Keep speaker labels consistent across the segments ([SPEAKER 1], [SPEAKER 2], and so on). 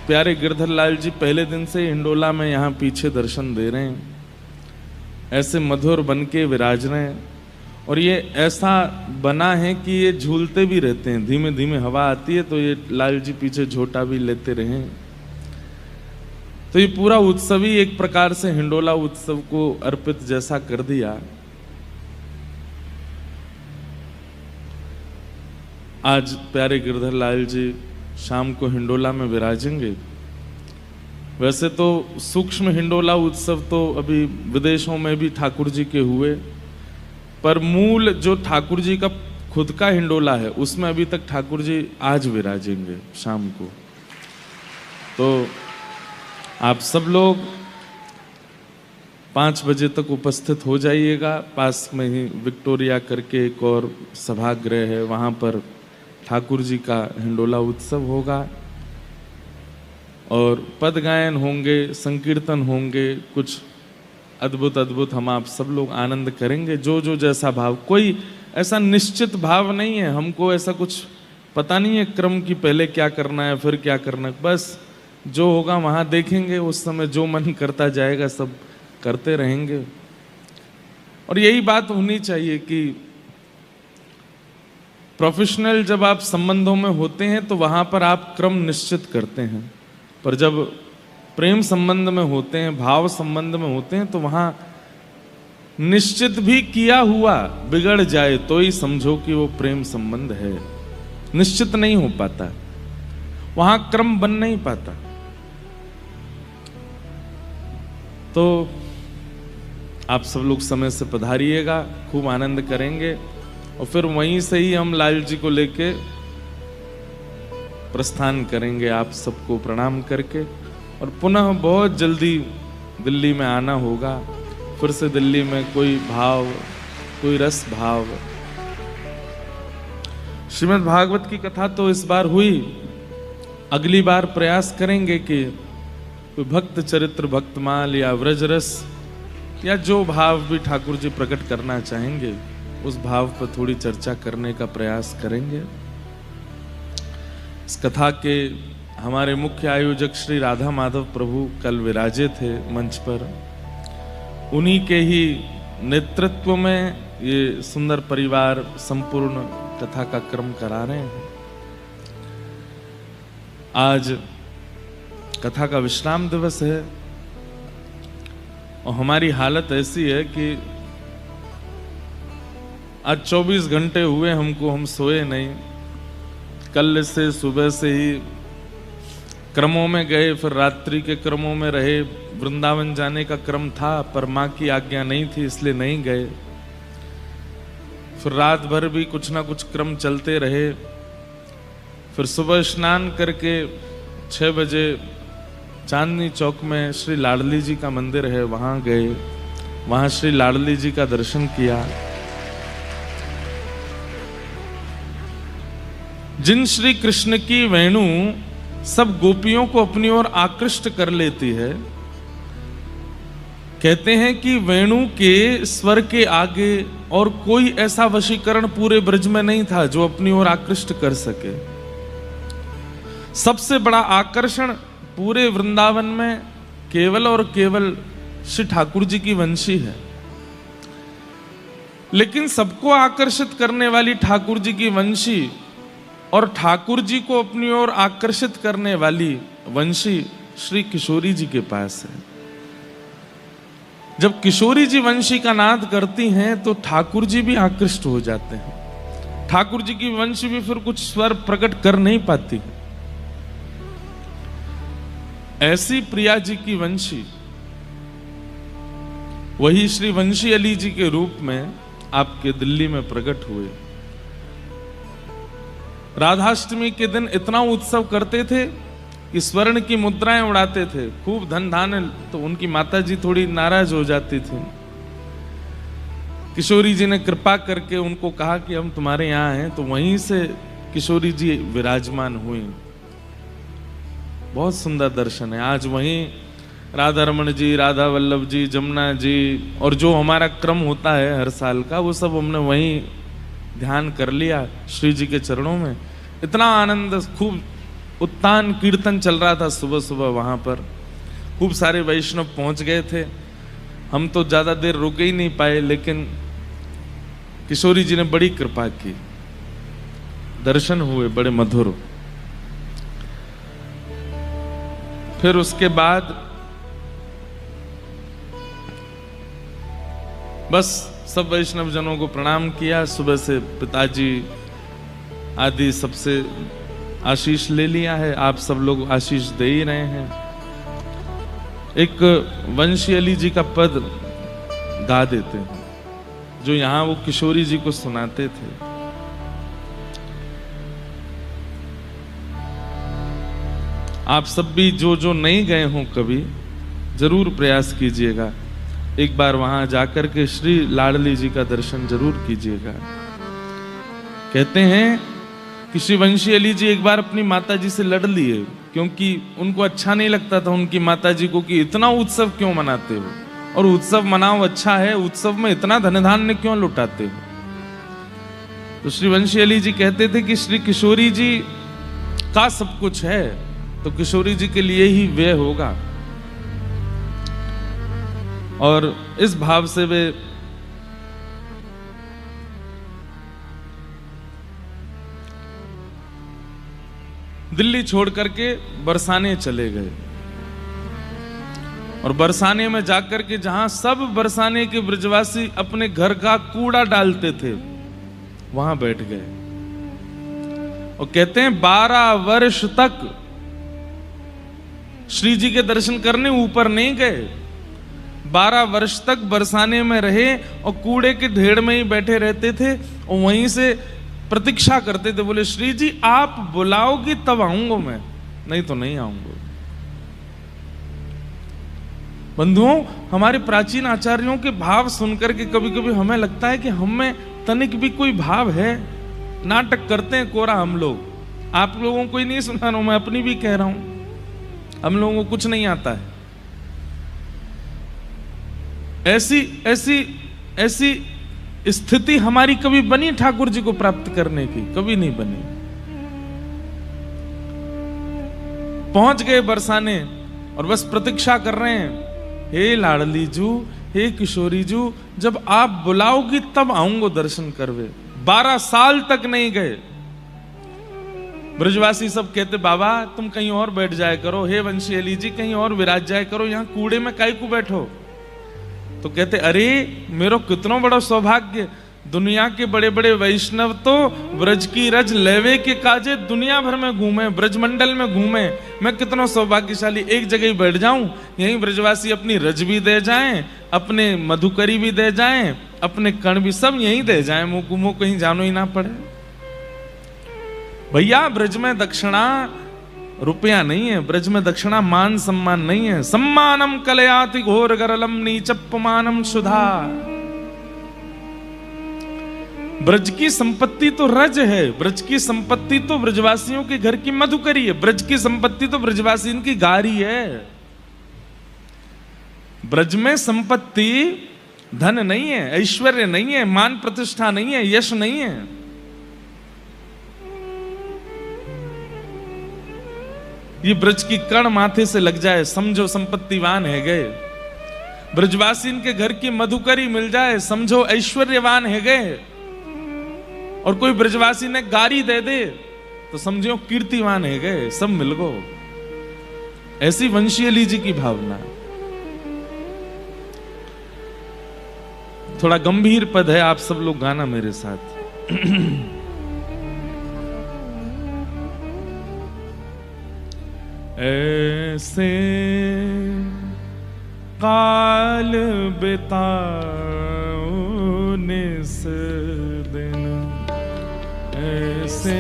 [SPEAKER 1] प्यारे गिरधर लाल जी पहले दिन से हिंडोला में यहाँ पीछे दर्शन दे रहे हैं, ऐसे मधुर बन के विराज रहे हैं। और ये ऐसा बना है कि ये झूलते भी रहते हैं, धीमे धीमे हवा आती है तो ये लाल जी पीछे झोटा भी लेते रहे। तो ये पूरा उत्सव ही एक प्रकार से हिंडोला उत्सव को अर्पित जैसा कर दिया। आज प्यारे गिरधर लाल जी शाम को हिंडोला में विराजेंगे। वैसे तो सूक्ष्म हिंडोला उत्सव तो अभी विदेशों में भी ठाकुर जी के हुए, पर मूल जो ठाकुर जी का खुद का हिंडोला है उसमें अभी तक ठाकुर जी आज विराजेंगे शाम को। तो आप सब लोग 5 बजे तक उपस्थित हो जाइएगा। पास में ही विक्टोरिया करके एक और सभागृह है, वहाँ पर ठाकुर जी का हिंडोला उत्सव होगा और पद गायन होंगे, संकीर्तन होंगे, कुछ अद्भुत अद्भुत हम आप सब लोग आनंद करेंगे। जो जो जैसा भाव, कोई ऐसा निश्चित भाव नहीं है, हमको ऐसा कुछ पता नहीं है क्रम की पहले क्या करना है फिर क्या करना है, बस जो होगा वहाँ देखेंगे, उस समय जो मन करता जाएगा सब करते रहेंगे। और यही बात होनी चाहिए कि प्रोफेशनल जब आप संबंधों में होते हैं तो वहाँ पर आप क्रम निश्चित करते हैं, पर जब प्रेम संबंध में होते हैं, भाव संबंध में होते हैं तो वहाँ निश्चित भी किया हुआ बिगड़ जाए तो ही समझो कि वो प्रेम संबंध है। निश्चित नहीं हो पाता, वहाँ क्रम बन नहीं पाता। तो आप सब लोग समय से पधारिएगा, खूब आनंद करेंगे और फिर वहीं से ही हम लाल जी को लेके प्रस्थान करेंगे आप सबको प्रणाम करके। और पुनः बहुत जल्दी दिल्ली में आना होगा, फिर से दिल्ली में कोई भाव, कोई रस भाव। श्रीमद् भागवत की कथा तो इस बार हुई, अगली बार प्रयास करेंगे कि कोई भक्त चरित्र, भक्तमाल या व्रजरस या जो भाव भी ठाकुर जी प्रकट करना चाहेंगे उस भाव पर थोड़ी चर्चा करने का प्रयास करेंगे। इस कथा के हमारे मुख्य आयोजक श्री राधा माधव प्रभु कल विराजे थे मंच पर, उन्हीं के ही नेतृत्व में ये सुंदर परिवार संपूर्ण कथा का क्रम करा रहे हैं। आज कथा का विश्राम दिवस है और हमारी हालत ऐसी है कि आज 24 घंटे हुए हमको, हम सोए नहीं। कल से सुबह से ही क्रमों में गए, फिर रात्रि के क्रमों में रहे। वृंदावन जाने का क्रम था पर माँ की आज्ञा नहीं थी इसलिए नहीं गए। फिर रात भर भी कुछ ना कुछ क्रम चलते रहे। फिर सुबह स्नान करके 6 बजे चांदनी चौक में श्री लाडली जी का मंदिर है, वहाँ गए, वहाँ श्री लाडली जी का दर्शन किया। जिन श्री कृष्ण की वेणु सब गोपियों को अपनी ओर आकृष्ट कर लेती है, कहते हैं कि वेणु के स्वर के आगे और कोई ऐसा वशीकरण पूरे ब्रज में नहीं था जो अपनी ओर आकृष्ट कर सके। सबसे बड़ा आकर्षण पूरे वृंदावन में केवल और केवल श्री ठाकुर जी की वंशी है। लेकिन सबको आकर्षित करने वाली ठाकुर जी की वंशी और ठाकुर जी को अपनी ओर आकर्षित करने वाली वंशी श्री किशोरी जी के पास है। जब किशोरी जी वंशी का नाद करती हैं तो ठाकुर जी भी आकृष्ट हो जाते हैं। ठाकुर जी की वंशी भी फिर कुछ स्वर प्रकट कर नहीं पाती। ऐसी प्रिया जी की वंशी वही श्री वंशी अली जी के रूप में आपके दिल्ली में प्रकट हुए। राधाष्टमी के दिन इतना उत्सव करते थे कि स्वर्ण की मुद्राएं उड़ाते थे, खूब धन धान्य। तो उनकी माता जी थोड़ी नाराज हो जाती थी। किशोरी जी ने कृपा करके उनको कहा कि हम तुम्हारे यहाँ हैं, तो वहीं से किशोरी जी विराजमान हुई। बहुत सुंदर दर्शन है। आज वहीं राधा रमण जी, राधा वल्लभ जी, जमुना जी और जो हमारा क्रम होता है हर साल का, वो सब हमने वहीं ध्यान कर लिया श्री जी के चरणों में। इतना आनंद, खूब उत्तान कीर्तन चल रहा था सुबह सुबह, वहां पर खूब सारे वैष्णव पहुंच गए थे। हम तो ज्यादा देर रुक ही नहीं पाए, लेकिन किशोरी जी ने बड़ी कृपा की, दर्शन हुए बड़े मधुर। फिर उसके बाद बस सब वैष्णव जनों को प्रणाम किया, सुबह से पिताजी आदि सबसे आशीष ले लिया है, आप सब लोग आशीष दे ही रहे हैं। एक वंशी अली जी का पद गा देते हैं, जो यहां वो किशोरी जी को सुनाते थे। आप सब भी जो नहीं गए हों कभी, जरूर प्रयास कीजिएगा, एक बार वहां जाकर के श्री लाडली जी का दर्शन जरूर कीजिएगा। कहते हैं कि श्री वंशी अली जी एक बार अपनी माता जी से लड़ लिए, क्योंकि उनको अच्छा नहीं लगता था उनकी माता जी को कि इतना उत्सव क्यों मनाते हो, और उत्सव मनाओ अच्छा है, उत्सव में इतना धन धान्य क्यों लुटाते हो। तो श्री वंशी अली जी कहते थे कि श्री किशोरी जी का सब कुछ है, तो किशोरी जी के लिए ही व्यय होगा। और इस भाव से वे दिल्ली छोड़ करके बरसाने चले गए, और बरसाने में जाकर के जहां सब बरसाने के ब्रजवासी अपने घर का कूड़ा डालते थे, वहां बैठ गए। और कहते हैं 12 वर्ष तक श्री जी के दर्शन करने ऊपर नहीं गए, 12 वर्ष तक बरसाने में रहे और कूड़े के ढेर में ही बैठे रहते थे, और वहीं से प्रतीक्षा करते थे, बोले श्री जी आप बुलाओगी तब आऊंगा मैं, नहीं तो नहीं आऊंगा। बंधुओं, हमारे प्राचीन आचार्यों के भाव सुनकर के कभी कभी हमें लगता है कि हम में तनिक भी कोई भाव है। नाटक करते हैं कोरा हम लोग, आप लोगों को ही नहीं सुना रहा हूं, मैं अपनी भी कह रहा हूं, हम लोगों को कुछ नहीं आता है। ऐसी ऐसी ऐसी स्थिति हमारी कभी बनी ठाकुर जी को प्राप्त करने की? कभी नहीं बनी। पहुंच गए बरसाने और बस प्रतीक्षा कर रहे हैं, हे लाडली जू, हे किशोरी जू, जब आप बुलाओगी तब आऊंगा दर्शन करवे। 12 साल तक नहीं गए। ब्रजवासी सब कहते बाबा तुम कहीं और बैठ जाया करो, हे वंशी अली जी कहीं और विराज जाया करो, यहां कूड़े में काहे को बैठो। तो कहते अरे मेरो कितना बड़ा सौभाग्य, दुनिया के बड़े बड़े वैष्णव तो ब्रज की रज लेवे के काजे दुनिया भर में घूमे, ब्रजमंडल में घूमे, मैं कितना सौभाग्यशाली, एक जगह ही बैठ जाऊं, यहीं ब्रजवासी अपनी रज भी दे जाएं, अपने मधुकरी भी दे जाएं, अपने कण भी सब यहीं दे जाएं, मुंह कहीं जानो ही ना पड़े। भैया ब्रज में दक्षिणा रुपया नहीं है, ब्रज में दक्षिणा मान सम्मान नहीं है। सम्मानम कलयाति घोर गरलम नीचपमानम सुधा। ब्रज की संपत्ति तो रज है, ब्रज की संपत्ति तो ब्रजवासियों के घर की मधुकरी है, ब्रज की संपत्ति तो ब्रजवासियों की गारी है। ब्रज में संपत्ति धन नहीं है, ऐश्वर्य नहीं है, मान प्रतिष्ठा नहीं है, यश नहीं है। ये ब्रज की कण माथे से लग जाए, समझो संपत्तिवान है गए। ब्रजवासी इनके घर की मधुकरी मिल जाए, समझो ऐश्वर्यवान है गए। और कोई ब्रजवासी ने गारी दे दे तो समझो कीर्तिवान है गए, सब मिल गो। ऐसी वंशी अली जी की भावना। थोड़ा गंभीर पद है, आप सब लोग गाना मेरे साथ। ऐसे काल बिताओ निस दिन, ऐसे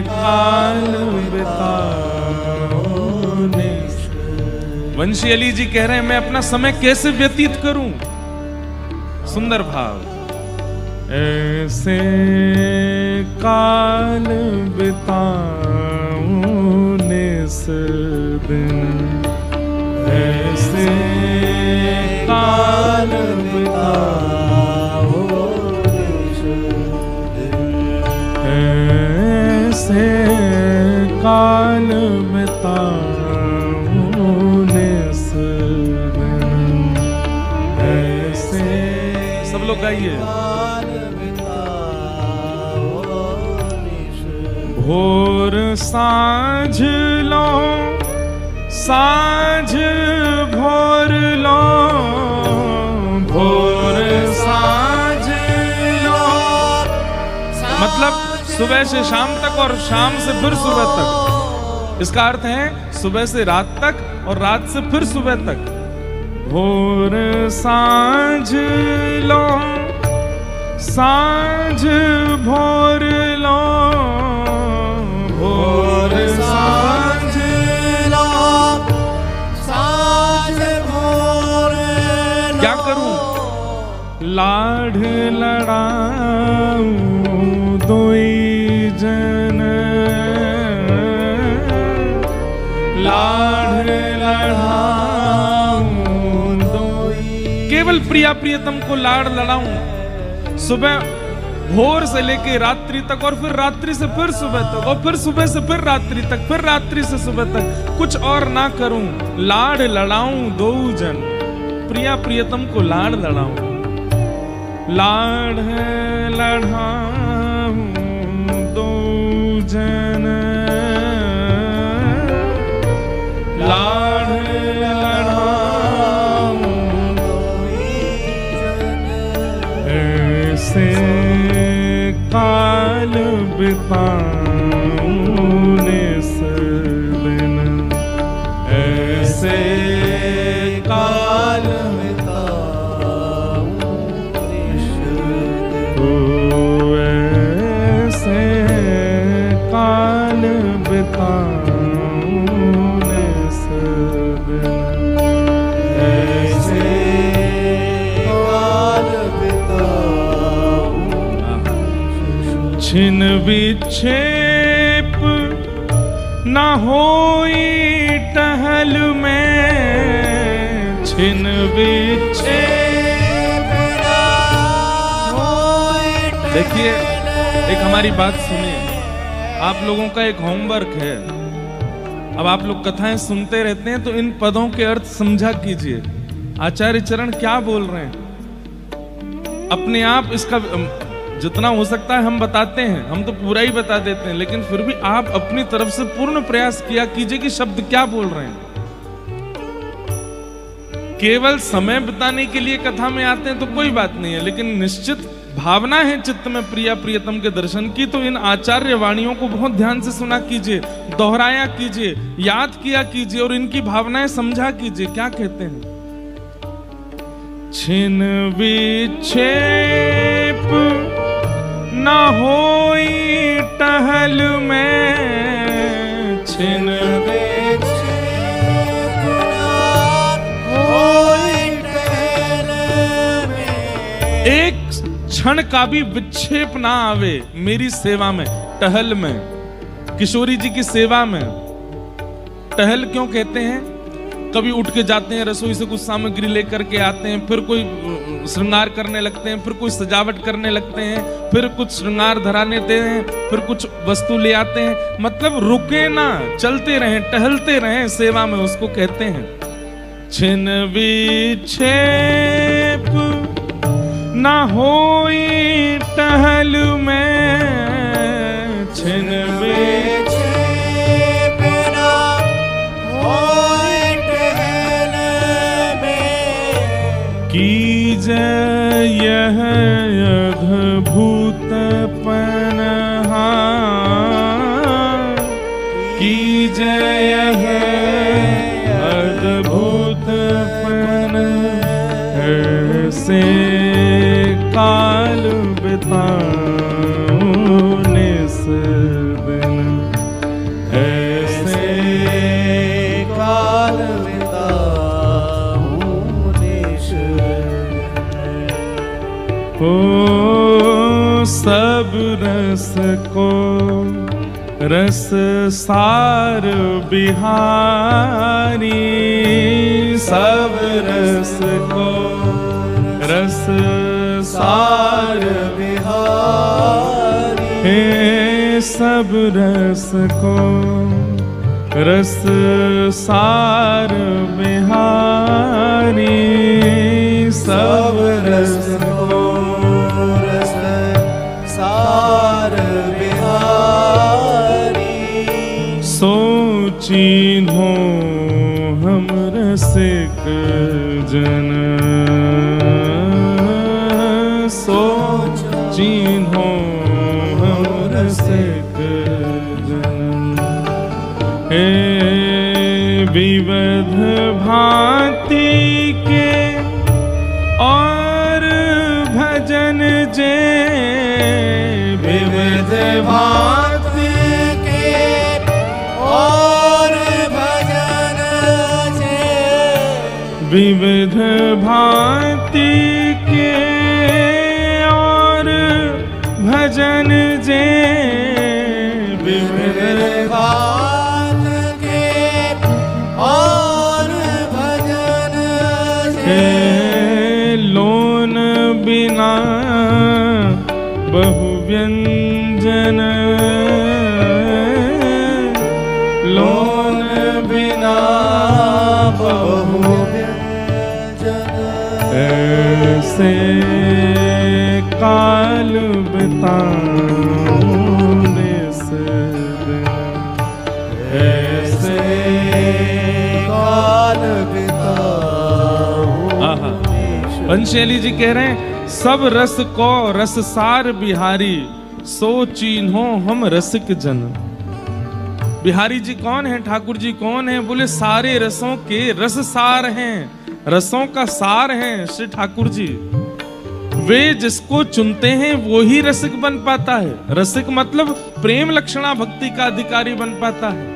[SPEAKER 1] काल बिताओ निस। वंशी अली जी कह रहे हैं मैं अपना समय कैसे व्यतीत करूं। सुंदर भाव। ऐसे काल बिताओ निस दिन, ऐसे काल बिताओ निस दिन, ऐसे काल निस दिन ऐसे। सब लोग गाइए। भोर साँझ लो, साँझ भोर लो, भोर साँझ लो। मतलब सुबह से शाम तक और शाम से फिर सुबह तक। इसका अर्थ है सुबह से रात तक और रात से फिर सुबह तक। भोर साँझ लो, साँझ भोर लो, भोर साँझ लो, साँझ भोर लो। क्या करूं? लाढ़ लड़ाऊं दोई जन, लाढ़ लड़ाऊं दोई। केवल प्रिया प्रियतम को लाड़ लड़ाऊं सुबह भोर से लेके रात्रि तक, और फिर रात्रि से फिर सुबह तक, और फिर सुबह से फिर रात्रि तक, फिर रात्रि से सुबह तक। कुछ और ना करूं, लाड़ लड़ाऊं दो जन। प्रिया प्रियतम को लाड़ लड़ाऊं, लाड़ लड़ाऊं दो जन, लाड़ लड़ाऊं दो जन। ऐसे काल बिताऊं निस दिन, ऐसे काल बिताऊं निस दिन, ऐसे काल बिताऊं निस दिन, ऐसे काल बिताऊं। छिन विक्षेप न होई टहल में, छिन विक्षेप न होई। देखिए, एक हमारी बात सुनिए। आप लोगों का एक होमवर्क है। अब आप लोग कथाएं सुनते रहते हैं तो इन पदों के अर्थ समझा कीजिए। आचार्य चरण क्या बोल रहे हैं? अपने आप इसका जितना हो सकता है हम बताते हैं, हम तो पूरा ही बता देते हैं, लेकिन फिर भी आप अपनी तरफ से पूर्ण प्रयास किया कीजिए कि शब्द क्या बोल रहे हैं। केवल समय बिताने के लिए कथा में आते हैं तो कोई बात नहीं है, लेकिन निश्चित भावना है चित्त में प्रिया प्रियतम के दर्शन की, तो इन आचार्य वाणियों को बहुत ध्यान से सुना कीजिए, दोहराया कीजिए, याद किया कीजिए और इनकी भावनाएं समझा कीजिए। क्या कहते हैं? छिन विक्षेप न होई टहल में, छिन विक्षेप न होई टहल में। एक क्षण का भी विक्षेप ना आवे मेरी सेवा में, टहल में, किशोरी जी की सेवा में। टहल क्यों कहते हैं? कभी उठ के जाते हैं, रसोई से कुछ सामग्री लेकर के आते हैं, फिर कोई श्रृंगार करने लगते हैं, फिर कोई सजावट करने लगते हैं, फिर कुछ श्रृंगार धराने देते हैं, फिर कुछ वस्तु ले आते हैं। मतलब रुके ना, चलते रहें, टहलते रहें सेवा में, उसको कहते हैं। छिन विक्षेप न होई टहल में, छिन विक्षेप न होई टहल में। कीजय यह अद्भुत पनहा, कीजय यह अद्भुत पन, ऐसे काल बिताऊं निस दिन, ऐसे काल बिताऊं निस दिन। ओ सब रस को रस सार बिहारी, सब रस को रस सार बिहारी, हे सब रस को रस सार बिहारी, सब रस
[SPEAKER 2] को रस सार बिहारी,
[SPEAKER 1] सोचिन्हो हम रसिक जन, सोचिन्हो हम रसिक जन। हे विविध भांति के और भजन जे,
[SPEAKER 2] विविध भांति के और भजन जे,
[SPEAKER 1] विविध भांति के और भजन जे,
[SPEAKER 2] विविध भांति के और भजन जे,
[SPEAKER 1] लोन बिना बहु व्यंजन, लोन बिना बहु
[SPEAKER 2] व्यंजन,
[SPEAKER 1] ऐसे काल बिताऊं निस दिन, ऐसे
[SPEAKER 2] काल बिताऊं।
[SPEAKER 1] पंचैली जी कह रहे हैं सब रस को रस सार बिहारी, सो चिन्हो हम रसिक जन। बिहारी जी कौन है, ठाकुर जी कौन है? बोले सारे रसों के रस सार हैं, रसों का सार हैं श्री ठाकुर जी। वे जिसको चुनते हैं वो ही रसिक बन पाता है। रसिक मतलब प्रेम लक्षणा भक्ति का अधिकारी बन पाता है।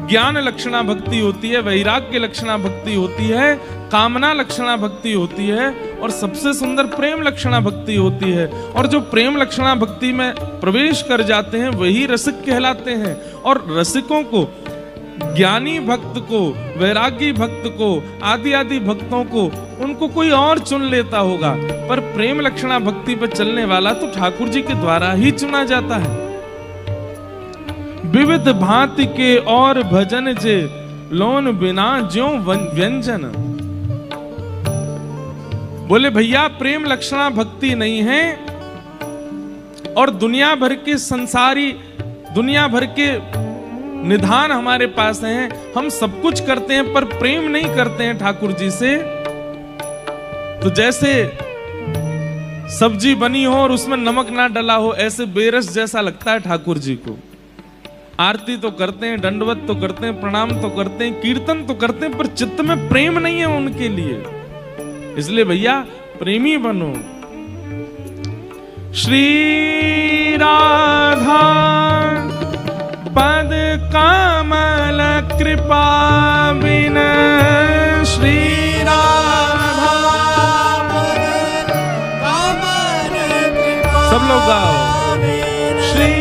[SPEAKER 1] ज्ञान लक्षणा भक्ति होती है, वैराग्य लक्षणा भक्ति होती है, कामना लक्षणा भक्ति होती है, और सबसे सुंदर प्रेम लक्षणा भक्ति होती है। और जो प्रेम लक्षणा भक्ति में प्रवेश कर जाते हैं वही रसिक कहलाते हैं। और रसिकों को, ज्ञानी भक्त को, वैरागी भक्त को, आदि आदि भक्तों को, उनको कोई और चुन लेता होगा, पर प्रेम लक्षणा भक्ति पर चलने वाला तो ठाकुर जी के द्वारा ही चुना जाता है। विविध भांति के और भजन जे, लोन बिना ज्यों व्यंजन। बोले भैया प्रेम लक्षणा भक्ति नहीं है, और दुनिया भर के संसारी, दुनिया भर के निधान हमारे पास हैं, हम सब कुछ करते हैं पर प्रेम नहीं करते हैं ठाकुर जी से। तो जैसे सब्जी बनी हो और उसमें नमक ना डला हो, ऐसे बेरस जैसा लगता है ठाकुर जी को। आरती तो करते हैं, दंडवत तो करते हैं, प्रणाम तो करते हैं, कीर्तन तो करते हैं, पर चित्त में प्रेम नहीं है उनके लिए। इसलिए भैया प्रेमी बनो। श्री राधा पद कमल कृपा बिना, श्री राधा
[SPEAKER 2] पद कमल कृपा,
[SPEAKER 1] सब लोग गाओ। श्री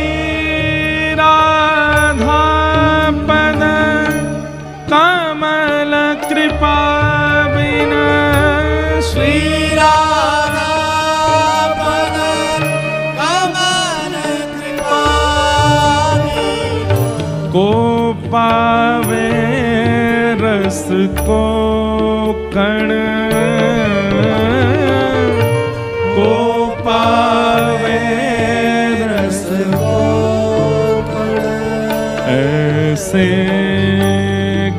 [SPEAKER 1] राधा पद कमल कृपा बिना, श्री
[SPEAKER 2] राधा पद कमल कृपा,
[SPEAKER 1] को पावे रस को कण, को पावे
[SPEAKER 2] रस को कण,
[SPEAKER 1] ऐसे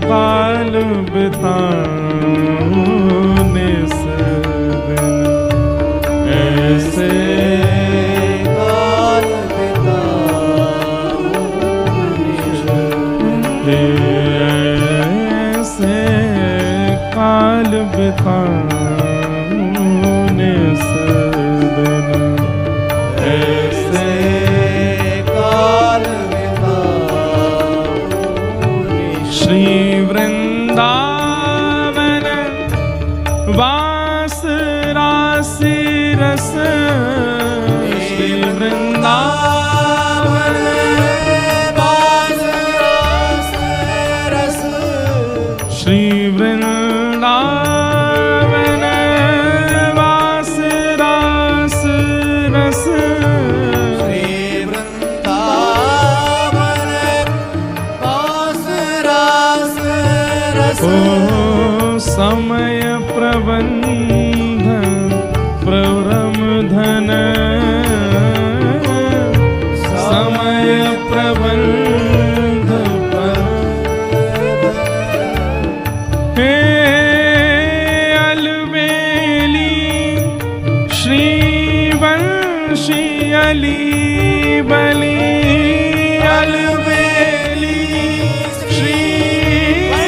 [SPEAKER 1] काल बिताऊं निस दिन, ऐसे
[SPEAKER 2] काल बिताऊं निस दिन,
[SPEAKER 1] ऐसे काल बिताऊं निस दिन, ऐसे
[SPEAKER 2] काल बिताऊं निस
[SPEAKER 1] श्री वृंदावन वास राशि रस, श्री वृंदावन
[SPEAKER 2] वास रस,
[SPEAKER 1] श्री वृंदावन वास रास रस,
[SPEAKER 2] श्री वृंदावन वास
[SPEAKER 1] ओ समय प्रबंध प्रवरम धन, समय प्रबंध हे अलबेली श्री वंशी अली बली, अलबेली श्री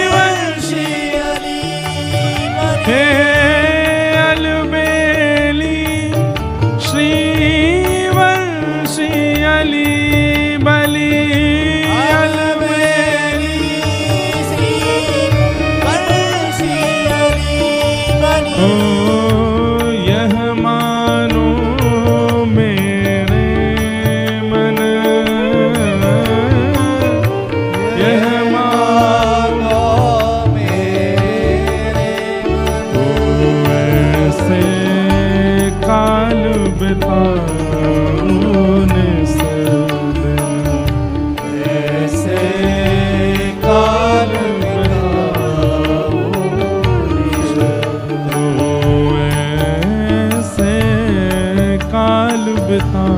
[SPEAKER 1] वंशी अली बली, अलबेली श्री वंशी अली बली, अलबेली श्री वंशी अली बली। ओ यह मानो मेरे मन, यह मानो मेरे मन, ऐसे काल बिताऊं निस्दिन, ऐसे काल बिताऊं निस्दिन, ऐसे काल बिताऊं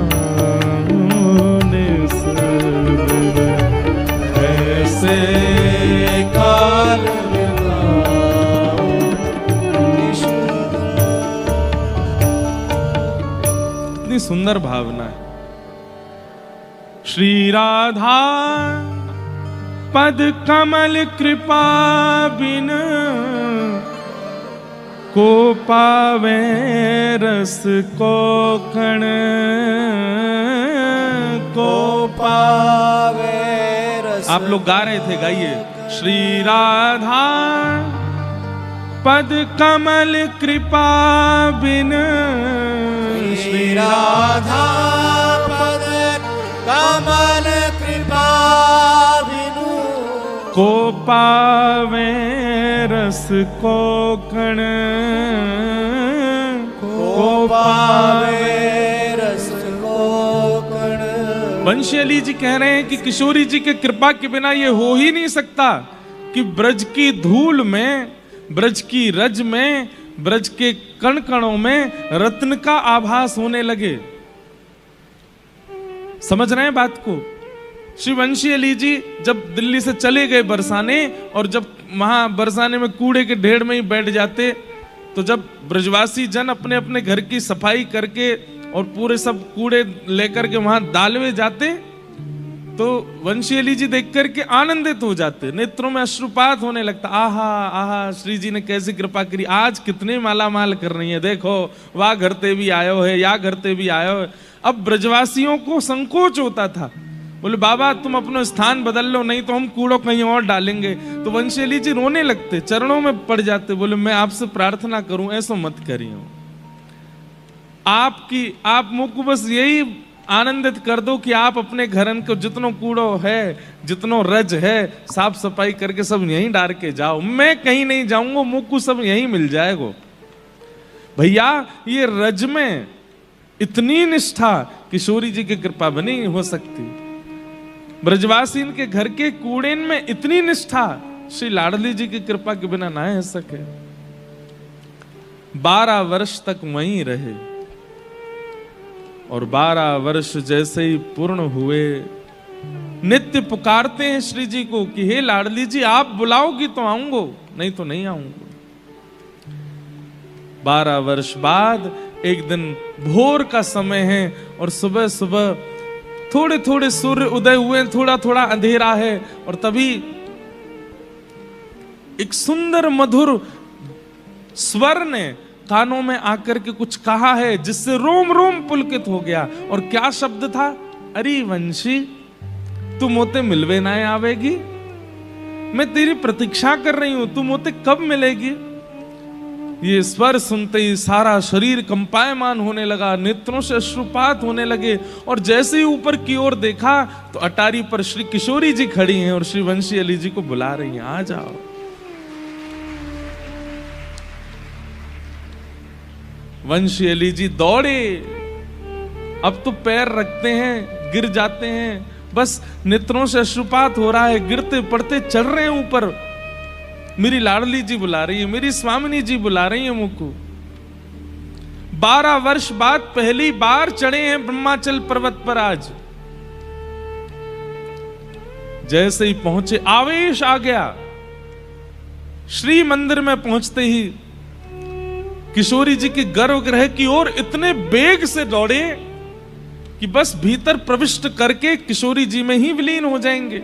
[SPEAKER 1] निस्दिन, ऐसे काल बिताऊं निस्दिन। कितनी सुंदर भावना है। श्री राधा पद कमल कृपा बिन, को पावे रस को कण, को
[SPEAKER 2] पावे रस।
[SPEAKER 1] आप लोग गा रहे थे, गाइए। श्री राधा पद कमल कृपा बिन,
[SPEAKER 2] श्री राधा पद कमल कृपा बिनु,
[SPEAKER 1] को पावे रस को कण,
[SPEAKER 2] को पावे रस को कण।
[SPEAKER 1] वंशी अली जी कह रहे हैं कि किशोरी जी के कृपा के बिना ये हो ही नहीं सकता कि ब्रज की धूल में, ब्रज की रज में, ब्रज के कण कणों में रत्न का आभास होने लगे। समझ रहे हैं बात को? श्री वंशी अली जी जब दिल्ली से चले गए बरसाने, और जब वहां बरसाने में कूड़े के ढेर में ही बैठ जाते, तो जब ब्रजवासी जन अपने अपने घर की सफाई करके और पूरे सब कूड़े लेकर के वहां डालवे जाते, तो वंशी अली जी देख करके आनंदित हो जाते, नेत्रों में अश्रुपात होने लगता। आहा आहा, श्री जी ने कैसी कृपा करी, आज कितने माला माल कर रही है, देखो वाह घरते भी आयो है, या घरते भी आयो है। अब ब्रजवासियों को संकोच होता था, बोले बाबा तुम अपना स्थान बदल लो, नहीं तो हम कूड़ो कहीं और डालेंगे। तो वंशी अली जी रोने लगते, चरणों में पड़ जाते, बोले मैं आपसे प्रार्थना करूं, ऐसा मत करियो, आप मुझ को बस यही आनंदित कर दो कि आप अपने घरन को जितनो कूड़ो है, जितनो रज है, साफ सफाई करके सब यहीं डाल के जाओ, मैं कहीं नहीं जाऊंगा, मुझको सब यहीं मिल जाएगा। भैया ये रज में इतनी निष्ठा किशोरी जी की कृपा बनी हो सकती, ब्रजवासी के घर के कूड़ेन में इतनी निष्ठा श्री लाडली जी की कृपा के बिना ना हो सके। 12 वर्ष तक वहीं रहे, और 12 वर्ष जैसे ही पूर्ण हुए, नित्य पुकारते हैं श्री जी को कि हे लाडली जी आप बुलाओगी तो आऊंगो, नहीं तो नहीं आऊंगो। 12 वर्ष बाद एक दिन भोर का समय है, और सुबह सुबह थोड़े थोड़े सूर्य उदय हुए, थोड़ा थोड़ा अंधेरा है, और तभी एक सुंदर मधुर स्वर ने कानों में आकर के कुछ कहा है, जिससे रोम रोम पुलकित हो गया। और क्या शब्द था? अरे वंशी तू मोते मिलवे ना आवेगी, मैं तेरी प्रतीक्षा कर रही हूं, तू मोते कब मिलेगी। ये स्वर सुनते ही सारा शरीर कंपायमान होने लगा, नेत्रों से अश्रुपात होने लगे, और जैसे ही ऊपर की ओर देखा तो अटारी पर श्री किशोरी जी खड़ी हैं और श्री वंशी अली जी को बुला रही हैं, आ जाओ। वंशी अली जी दौड़े, अब तो पैर रखते हैं गिर जाते हैं, बस नेत्रों से अश्रुपात हो रहा है, गिरते पड़ते चढ़ रहे हैं ऊपर। मेरी लाडली जी बुला रही है, मेरी स्वामिनी जी बुला रही है मुझको। 12 वर्ष बाद पहली बार चढ़े हैं ब्रह्माचल पर्वत पर आज। जैसे ही पहुंचे आवेश आ गया। श्री मंदिर में पहुंचते ही किशोरी जी के गर्भगृह की ओर इतने वेग से दौड़े कि बस भीतर प्रविष्ट करके किशोरी जी में ही विलीन हो जाएंगे।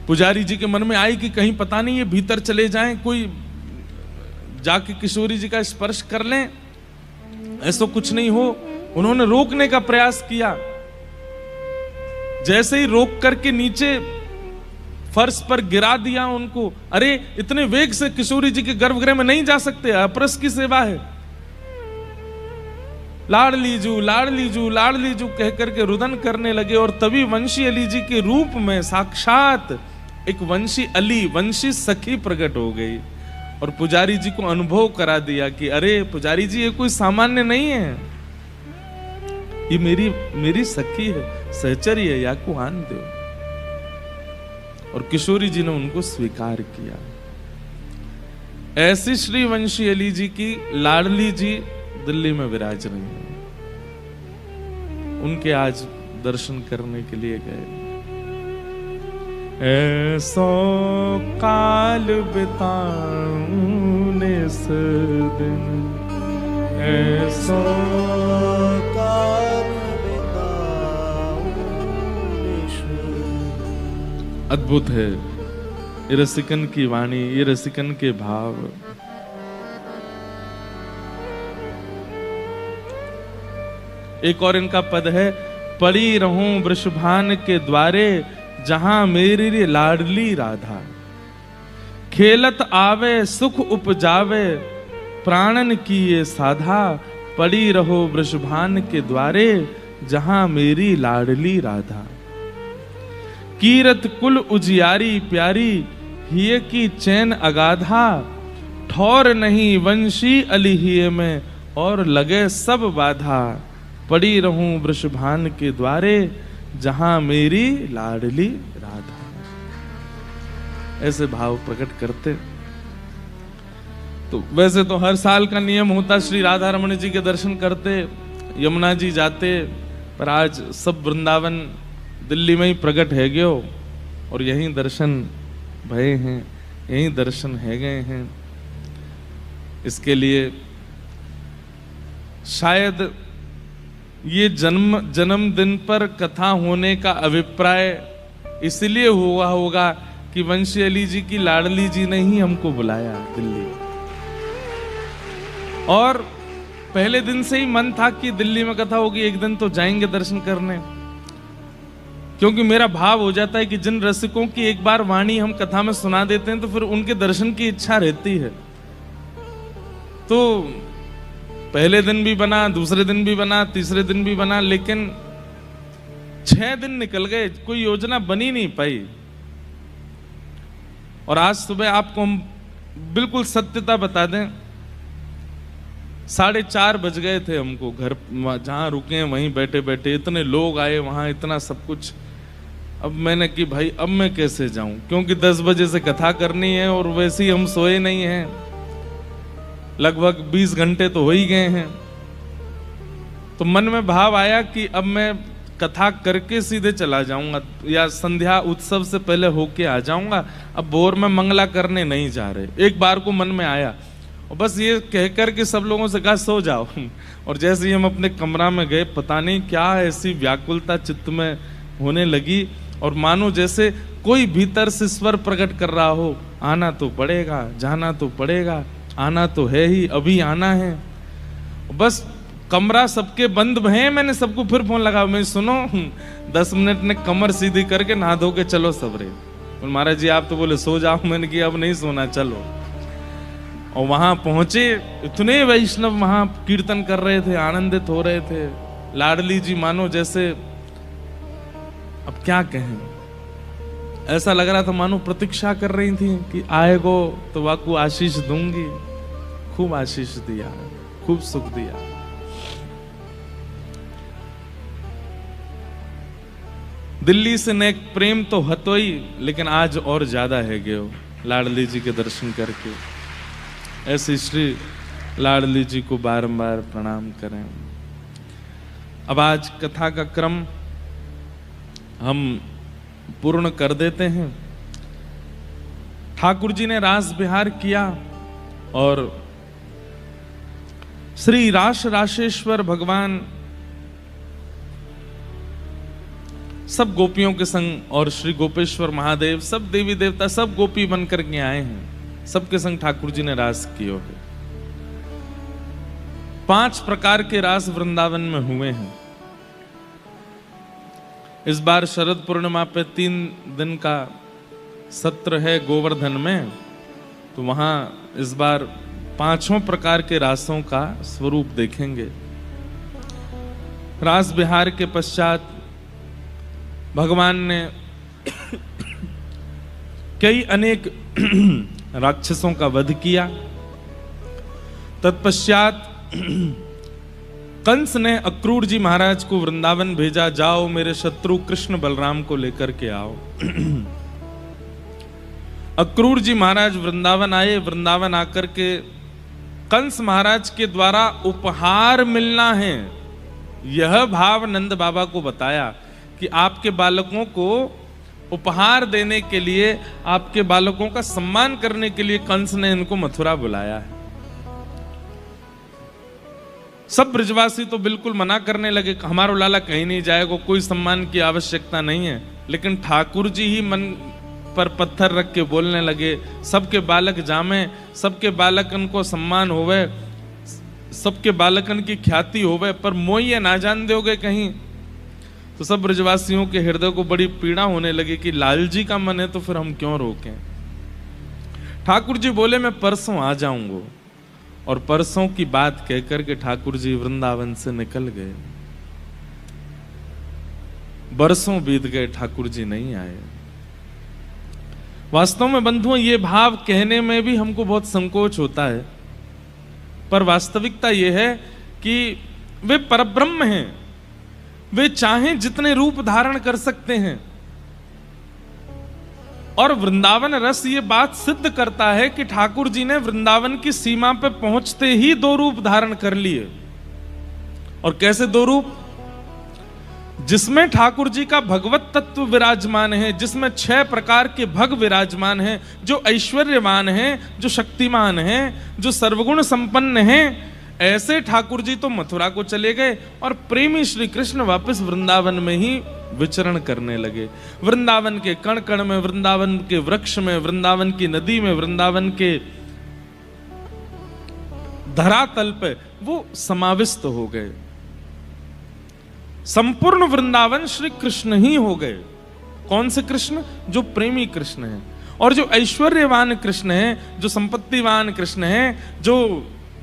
[SPEAKER 1] पुजारी जी के मन में आई कि कहीं पता नहीं ये भीतर चले जाएं, कोई जाके किशोरी जी का स्पर्श कर लें, ऐसा कुछ नहीं हो। उन्होंने रोकने का प्रयास किया। जैसे ही रोक करके नीचे फर्श पर गिरा दिया उनको। अरे इतने वेग से किशोरी जी के गर्भगृह में नहीं जा सकते, अपरस की सेवा है। लाडली जू लाडली जू लाडली जू कह करके रुदन करने लगे। और तभी वंशी अली जी के रूप में साक्षात एक वंशी अली, वंशी सखी प्रकट हो गई और पुजारी जी को अनुभव करा दिया कि अरे पुजारी जी ये कोई सामान्य नहीं है, ये मेरी सखी है, सहचरी है, या को आन दो। और किशोरी जी ने उनको स्वीकार किया। ऐसी श्री वंशी अली जी की लाडली जी दिल्ली में विराज रही है। उनके आज दर्शन करने के लिए गए। ऐसो काल बिताऊं इस दिन, ऐसो काल बिताऊं इस दिन। अद्भुत है ये रसिकन की वाणी, ये रसिकन के भाव। एक और इनका पद है, पड़ी रहूं वृषभान के द्वारे जहां मेरी लाडली राधा, खेलत आवे सुख उपजावे प्राणन की ये साधा, पड़ी रहो वृषभान के द्वारे जहां मेरी लाडली राधा। कीरत कुल उजियारी प्यारी हिय की चैन अगाधा, ठौर नहीं वंशी अली हिय में और लगे सब बाधा, पड़ी रहूं वृषभान के द्वारे जहां मेरी लाडली राधा। ऐसे भाव प्रकट करते। तो वैसे तो हर साल का नियम होता, श्री राधा रमण जी के दर्शन करते, यमुना जी जाते, पर आज सब वृंदावन दिल्ली में ही प्रकट है गयो और यहीं दर्शन भये हैं, यहीं दर्शन है गए हैं। इसके लिए शायद ये जन्मदिन पर कथा होने का अभिप्राय इसलिए हुआ होगा कि वंशी अली जी की लाडली जी ने ही हमको बुलाया दिल्ली। और पहले दिन से ही मन था कि दिल्ली में कथा होगी, एक दिन तो जाएंगे दर्शन करने। क्योंकि मेरा भाव हो जाता है कि जिन रसिकों की एक बार वाणी हम कथा में सुना देते हैं तो फिर उनके दर्शन की इच्छा रहती है। तो पहले दिन भी बना, दूसरे दिन भी बना, तीसरे दिन भी बना, लेकिन 6 दिन निकल गए, कोई योजना बनी नहीं पाई। और आज सुबह आपको हम बिल्कुल सत्यता बता दें, 4:30 बज गए थे हमको। घर जहां रुके हैं वहीं बैठे बैठे इतने लोग आए, वहां इतना सब कुछ। अब मैंने कि भाई अब मैं कैसे जाऊं, क्योंकि 10 बजे से कथा करनी है और वैसे ही हम सोए नहीं हैं, लगभग 20 घंटे तो हो ही गए हैं। तो मन में भाव आया कि अब मैं कथा करके सीधे चला जाऊंगा या संध्या उत्सव से पहले होके आ जाऊंगा। अब भोर में मंगला करने नहीं जा रहे, एक बार को मन में आया और बस ये कहकर के सब लोगों से कहा सो जाओ। और जैसे ही हम अपने कमरा में गए, पता नहीं क्या ऐसी व्याकुलता चित्त में होने लगी और मानो जैसे कोई भीतर से स्वर प्रकट कर रहा हो, आना तो पड़ेगा, जाना तो पड़ेगा, आना तो है ही, अभी आना है। बस कमरा सबके बंद हैं। मैंने सबको फिर फोन लगा, मैं सुनो 10 मिनट ने कमर सीधी करके नहा धो के चलो सबरे। और महाराज जी आप तो बोले सो जाओ, मैंने कि अब नहीं सोना, चलो। और वहां पहुंचे, इतने वैष्णव वहां कीर्तन कर रहे थे, आनंदित हो रहे थे। लाडली जी मानो जैसे, अब क्या कहें, ऐसा लग रहा था मानो प्रतीक्षा कर रही थी कि आएगो तो वाकू आशीष दूंगी। खूब आशीष दिया, खूब सुख दिया। दिल्ली से नेक प्रेम तो हतो ही, लेकिन आज और ज्यादा है गयो लाडली जी के दर्शन करके। ऐसे श्री लाडली जी को बारंबार प्रणाम करें। अब आज कथा का क्रम हम पूर्ण कर देते हैं। ठाकुर जी ने रास विहार किया और श्री राशेश्वर भगवान सब गोपियों के संग और श्री गोपेश्वर महादेव सब देवी देवता सब गोपी बनकर के आए हैं। सबके संग ठाकुर जी ने रास किए हैं। 5 प्रकार के रास वृंदावन में हुए हैं। इस बार शरद पूर्णिमा पे 3 दिन का सत्र है गोवर्धन में, तो वहां इस बार 5 प्रकार के रासों का स्वरूप देखेंगे। रास विहार के पश्चात भगवान ने कई अनेक राक्षसों का वध किया। तत्पश्चात कंस ने अक्रूर जी महाराज को वृंदावन भेजा, जाओ मेरे शत्रु कृष्ण बलराम को लेकर के आओ। अक्रूर जी महाराज वृंदावन आए। वृंदावन आकर के कंस महाराज के द्वारा उपहार मिलना है, यह भाव नंद बाबा को बताया कि आपके बालकों को उपहार देने के लिए, आपके बालकों का सम्मान करने के लिए कंस ने इनको मथुरा बुलाया है। सब ब्रजवासी तो बिल्कुल मना करने लगे, हमारा लाला कहीं नहीं जाएगा, कोई सम्मान की आवश्यकता नहीं है। लेकिन ठाकुर जी ही मन पर पत्थर रख के बोलने लगे, सबके बालक जामे, सबके बालकन को सम्मान होवे, सबके बालकन की ख्याति होवे, पर मोये ना जान दोगे कहीं। तो सब ब्रजवासियों के हृदय को बड़ी पीड़ा होने लगी कि लाल जी का मन है तो फिर हम क्यों रोकें। ठाकुर जी बोले मैं परसों आ जाऊंगा, और परसों की बात कहकर के ठाकुर जी वृंदावन से निकल गए। बरसों बीत गए, ठाकुर जी नहीं आए। वास्तव में बंधुओं, ये भाव कहने में भी हमको बहुत संकोच होता है, पर वास्तविकता यह है कि वे परब्रह्म हैं। वे चाहें जितने रूप धारण कर सकते हैं, और वृंदावन रस ये बात सिद्ध करता है कि ठाकुर जी ने वृंदावन की सीमा पे पहुंचते ही 2 रूप धारण कर लिए। और कैसे 2 रूप? जिसमें ठाकुर जी का भगवत तत्व विराजमान है, जिसमें 6 प्रकार के भग विराजमान हैं, जो ऐश्वर्यवान हैं, जो शक्तिमान हैं, जो सर्वगुण संपन्न हैं, ऐसे ठाकुर जी तो मथुरा को चले गए और प्रेमी श्री कृष्ण वापस वृंदावन में ही विचरण करने लगे। वृंदावन के कण कण में, वृंदावन के वृक्ष में, वृंदावन की नदी में, वृंदावन के धरातल पे वो समाविष्ट हो गए। संपूर्ण वृंदावन श्री कृष्ण ही हो गए। कौन से कृष्ण? जो प्रेमी कृष्ण है, और जो ऐश्वर्यवान कृष्ण है, जो संपत्तिवान कृष्ण है, जो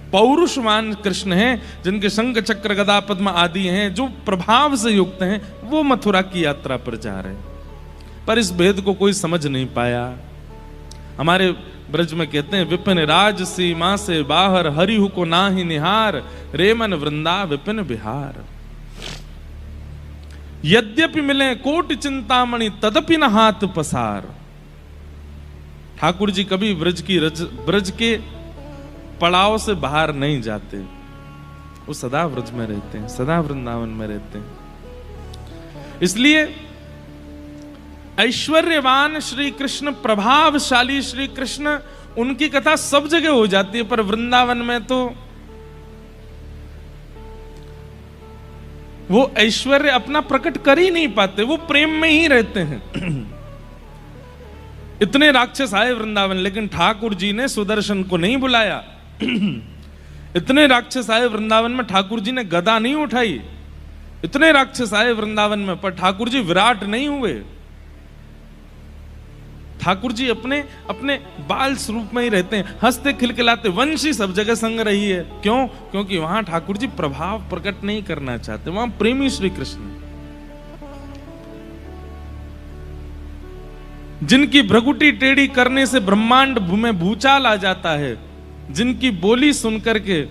[SPEAKER 1] पौरुषवान कृष्ण हैं, जिनके शंख चक्र गदा पद्म आदि हैं, जो प्रभाव से युक्त हैं, वो मथुरा की यात्रा पर जा रहे हैं। पर इस भेद को कोई समझ नहीं पाया। हमारे ब्रज में कहते हैं, विपिन राज सीमा से बाहर हरिहु को नाहि निहार, रेमन वृंदा विपिन बिहार। यद्यपि मिले कोटि चिंतामणि तदपि न हाथ पसार। ठाकुर जी कभी ब्रज के पड़ाव से बाहर नहीं जाते, वो सदा ब्रज में रहते हैं, सदा वृंदावन में रहते हैं। इसलिए ऐश्वर्यवान श्री कृष्ण, प्रभावशाली श्री कृष्ण, उनकी कथा सब जगह हो जाती है, पर वृंदावन में तो वो ऐश्वर्य अपना प्रकट कर ही नहीं पाते, वो प्रेम में ही रहते हैं। इतने राक्षस आए वृंदावन, लेकिन ठाकुर जी ने सुदर्शन को नहीं बुलाया। इतने राक्षस आए वृंदावन में, ठाकुर जी ने गदा नहीं उठाई। इतने राक्षस आए वृंदावन में, पर ठाकुर जी विराट नहीं हुए। ठाकुर जी अपने अपने बाल स्वरूप में ही रहते हैं, हंसते खिलखिलाते। वंशी सब जगह संग रही है। क्यों? क्योंकि वहां ठाकुर जी प्रभाव प्रकट नहीं करना चाहते, वहां प्रेमी श्री कृष्ण। जिनकी भ्रगुटी टेढ़ी करने से ब्रह्मांड में भूचाल आ जाता है, जिनकी बोली सुनकर के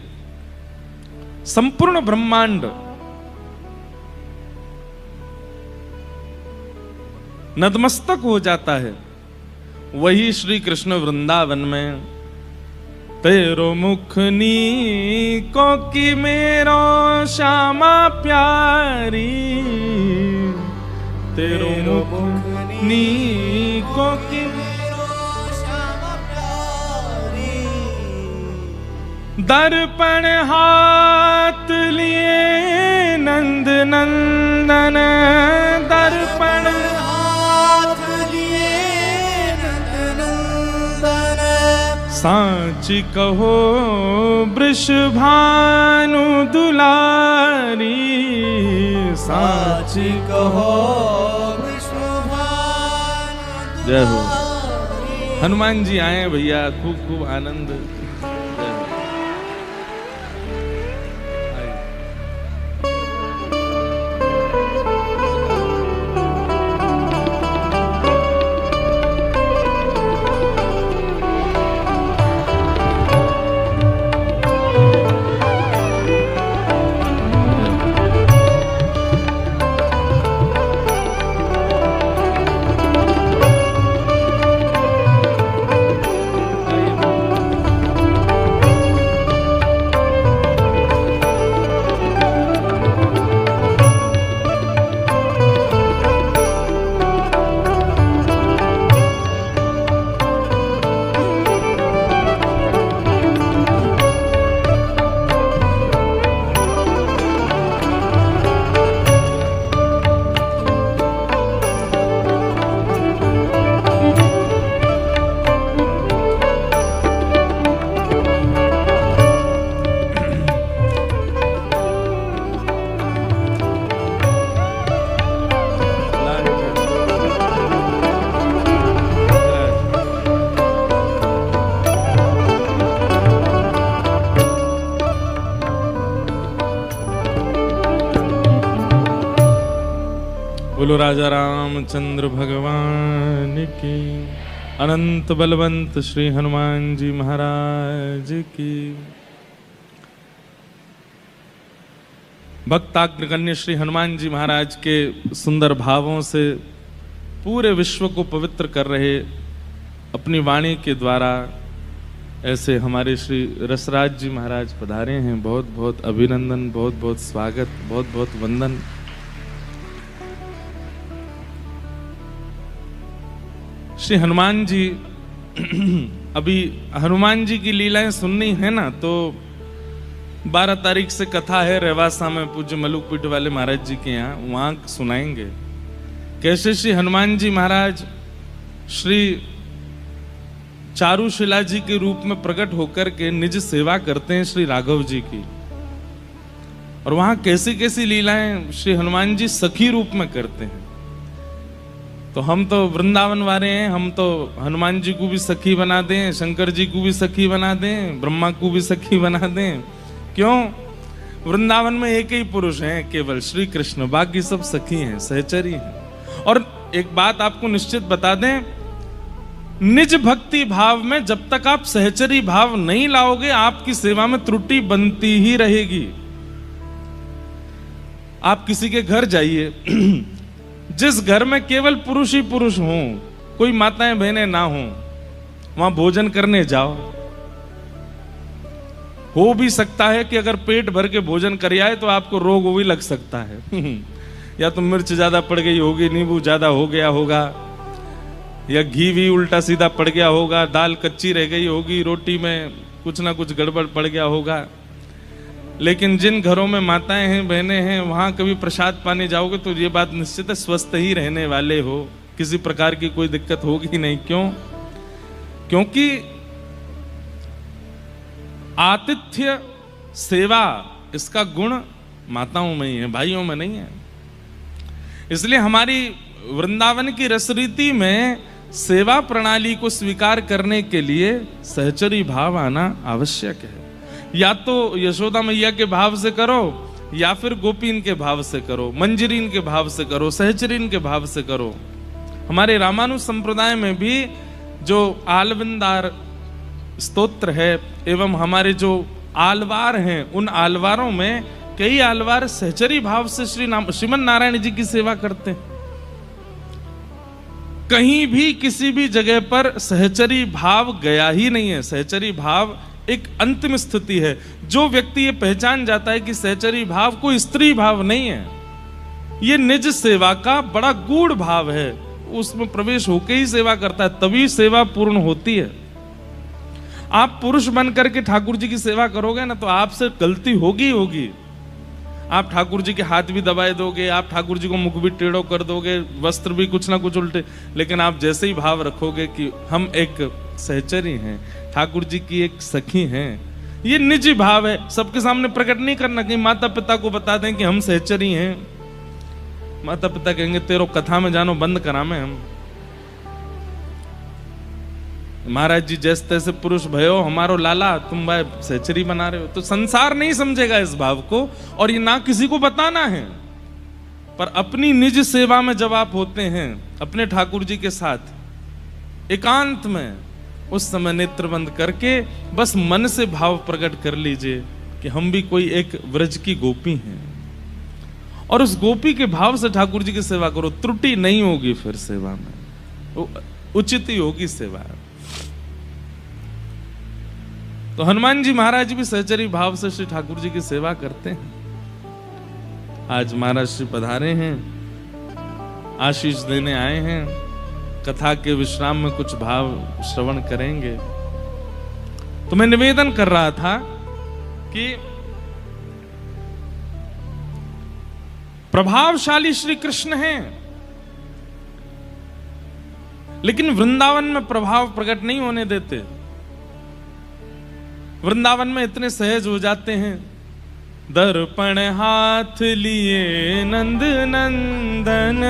[SPEAKER 1] संपूर्ण ब्रह्मांड नतमस्तक हो जाता है। वही श्री कृष्ण वृंदावन में तेरो मुख नीको की मेरो श्यामा प्यारी, तेरो मुख नीको की
[SPEAKER 2] मेरो श्यामा प्यारी।
[SPEAKER 1] दर्पण हाथ लिए नंद नंदन, दर्पण
[SPEAKER 2] हाथ लिए नंदनंदन।
[SPEAKER 1] साच कहो वृषभानु दुलारी,
[SPEAKER 2] साच कहो वृषभानु
[SPEAKER 1] जय हो।
[SPEAKER 2] दुलारी।
[SPEAKER 1] हनुमान जी आए भैया, खूब खूब आनंद। बोलो राजा रामचंद्र भगवान की, अनंत बलवंत श्री हनुमान जी महाराज की। भक्ताग्रगण्य श्री हनुमान जी महाराज के सुंदर भावों से पूरे विश्व को पवित्र कर रहे अपनी वाणी के द्वारा ऐसे हमारे श्री रसराज जी महाराज पधारे हैं। बहुत बहुत अभिनंदन, बहुत बहुत स्वागत, बहुत बहुत वंदन। श्री हनुमान जी अभी हनुमान जी की लीलाएं सुननी है ना, तो 12 तारीख से कथा है रेवासा में पूज्य मलुकपीठ वाले महाराज जी के यहाँ, वहां सुनाएंगे कैसे श्री हनुमान जी महाराज श्री चारुशिला जी के रूप में प्रकट होकर के निज सेवा करते हैं श्री राघव जी की। और वहां कैसी कैसी लीलाएं श्री हनुमान जी सखी रूप में करते हैं। तो हम तो वृंदावन वाले हैं, हम तो हनुमान जी को भी सखी बना दें, शंकर जी को भी सखी बना दें, ब्रह्मा को भी सखी बना दें। क्यों? वृंदावन में एक ही पुरुष हैं केवल श्री कृष्ण, बाकी सब सखी हैं, सहचरी हैं। और एक बात आपको निश्चित बता दें, निज भक्ति भाव में जब तक आप सहचरी भाव नहीं लाओगे, आपकी सेवा में त्रुटि बनती ही रहेगी। आप किसी के घर जाइए, जिस घर में केवल पुरुष ही पुरुष हों, कोई माताएं बहनें ना हों, वहां भोजन करने जाओ। हो भी सकता है कि अगर पेट भर के भोजन कर आए तो आपको रोग भी लग सकता है। या तो मिर्च ज्यादा पड़ गई होगी, नींबू ज्यादा हो गया होगा, या घी भी उल्टा सीधा पड़ गया होगा, दाल कच्ची रह गई होगी, रोटी में कुछ ना कुछ गड़बड़ पड़ गया होगा। लेकिन जिन घरों में माताएं हैं, बहनें हैं, वहां कभी प्रसाद पाने जाओगे तो ये बात निश्चित है, स्वस्थ ही रहने वाले हो, किसी प्रकार की कोई दिक्कत होगी नहीं। क्यों? क्योंकि आतिथ्य सेवा इसका गुण माताओं में ही है, भाइयों में नहीं है। इसलिए हमारी वृंदावन की रसरीति में सेवा प्रणाली को स्वीकार करने के लिए सहचरी भाव आना आवश्यक है। या तो यशोदा मैया के भाव से करो, या फिर गोपीन के भाव से करो, मंजरीन के भाव से करो, सहचरीन के भाव से करो। हमारे रामानुज संप्रदाय में भी जो आलविंदार स्तोत्र है एवं हमारे जो आलवार हैं, उन आलवारों में कई आलवार सहचरी भाव से श्रीमन नारायण जी की सेवा करते हैं। कहीं भी किसी भी जगह पर सहचरी भाव गया ही नहीं है। सहचरी भाव एक अंतिम स्थिति है। जो व्यक्ति ये पहचान जाता है कि सहचरी भाव कोई स्त्री भाव नहीं है, ये निज सेवा का बड़ा गूढ़ भाव है, उसमें प्रवेश होके ही सेवा करता है, तभी सेवा पूर्ण होती है। आप पुरुष बन करके ठाकुर जी की सेवा करोगे ना तो आपसे गलती होगी होगी। आप ठाकुर जी के हाथ भी दबाए दोगे, आप ठाकुर जी को मुख भी टेढ़ो कर दोगे, वस्त्र भी कुछ ना कुछ उल्टे, लेकिन आप जैसे ही भाव रखोगे कि हम एक सहचरी हैं, ठाकुर जी की एक सखी हैं, ये निजी भाव है। सबके सामने प्रकट नहीं करना, कि माता पिता को बता दें कि हम सहचरी हैं। माता पिता कहेंगे तेरो कथा में जानो बंद करामे हम। महाराज जी जैसे तैसे पुरुष भयो हमारो लाला, तुम भाई सहचरी बना रहे हो। तो संसार नहीं समझेगा इस भाव को, और ये ना किसी को बताना है। पर अपनी निज सेवा में जब आप होते हैं अपने ठाकुर जी के साथ एकांत में, उस समय नेत्र बंद करके बस मन से भाव प्रकट कर लीजिए कि हम भी कोई एक व्रज की गोपी हैं, और उस गोपी के भाव से ठाकुर जी की सेवा करो। त्रुटि नहीं होगी, फिर सेवा में उचित ही होगी सेवा। तो हनुमान जी महाराज भी सहचरी भाव से श्री ठाकुर जी की सेवा करते हैं। आज महाराज श्री पधारे हैं, आशीष देने आए हैं, कथा के विश्राम में कुछ भाव श्रवण करेंगे। तो मैं निवेदन कर रहा था कि प्रभावशाली श्री कृष्ण हैं, लेकिन वृंदावन में प्रभाव प्रकट नहीं होने देते। वृंदावन में इतने सहज हो जाते हैं। दर्पण हाथ लिए नंद नंदन,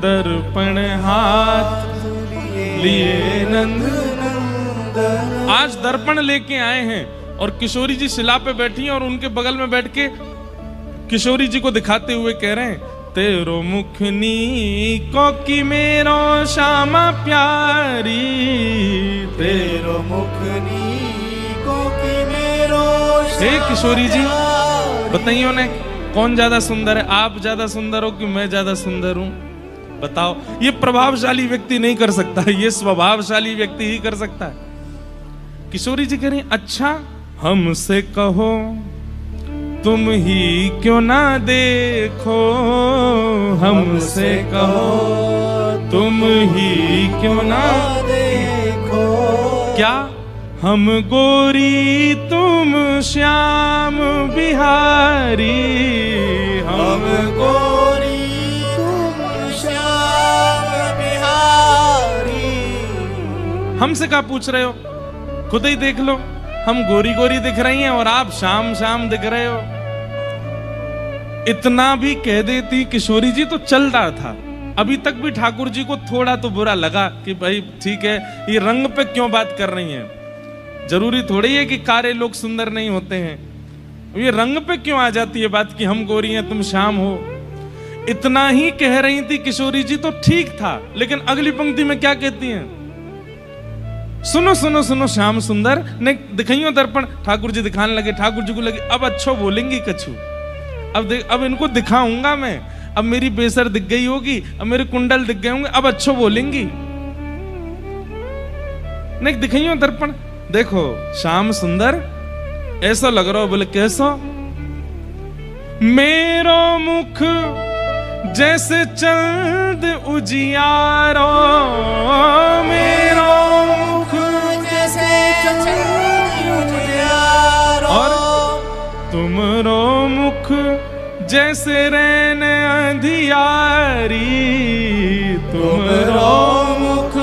[SPEAKER 1] दर्पण हाथ लिए नंद नंदन। आज दर्पण लेके आए हैं और किशोरी जी शिला पे बैठी हैं और उनके बगल में बैठ के किशोरी जी को दिखाते हुए कह रहे हैं, तेरो मुखनी को की मेरो श्यामा प्यारी,
[SPEAKER 2] तेरो मुखनी
[SPEAKER 1] हे किशोरी जी बताइए उन्हें कौन ज्यादा सुंदर है, आप ज्यादा सुंदर हो कि मैं ज्यादा सुंदर हूं? बताओ। ये प्रभावशाली व्यक्ति नहीं कर सकता, ये स्वभावशाली व्यक्ति ही कर सकता है। किशोरी जी कह रही अच्छा हमसे कहो तुम ही क्यों ना देखो, हमसे कहो तुम ही क्यों ना
[SPEAKER 2] देखो,
[SPEAKER 1] क्या हम गोरी तुम श्याम बिहारी,
[SPEAKER 2] हम गोरी तुम श्याम बिहारी।
[SPEAKER 1] हमसे क्या पूछ रहे हो? खुद ही देख लो, हम गोरी गोरी दिख रही हैं और आप श्याम श्याम दिख रहे हो। इतना भी कह देती किशोरी जी तो चल रहा था। अभी तक भी ठाकुर जी को थोड़ा तो बुरा लगा कि भाई ठीक है, ये रंग पे क्यों बात कर रही हैं। जरूरी थोड़ी है कि कारे लोग सुंदर नहीं होते हैं, ये रंग पे क्यों आ जाती है बात कि हम गोरी हैं तुम श्याम हो। इतना ही कह रही थी किशोरी जी तो ठीक था, लेकिन अगली पंक्ति में क्या कहती हैं? सुनो सुनो सुनो श्याम सुंदर ने दिखाइयो दर्पण। ठाकुर जी दिखाने लगे, ठाकुर जी को लगे अब अच्छो बोलेंगी कछु, अब इनको दिखाऊंगा मैं, अब मेरी बेसर दिख गई होगी, अब मेरे कुंडल दिख गए होंगे, अब अच्छो बोलेंगी। नहीं दिखाइयो दर्पण, देखो श्याम सुंदर ऐसा लग रहा हो। बोले कैसा? मेरो मुख जैसे चंद उजियारो, मेरो मुख
[SPEAKER 2] जैसे चंद उजियारो,
[SPEAKER 1] और तुमरो मुख जैसे रैन अंधियारी, तुमरो मुख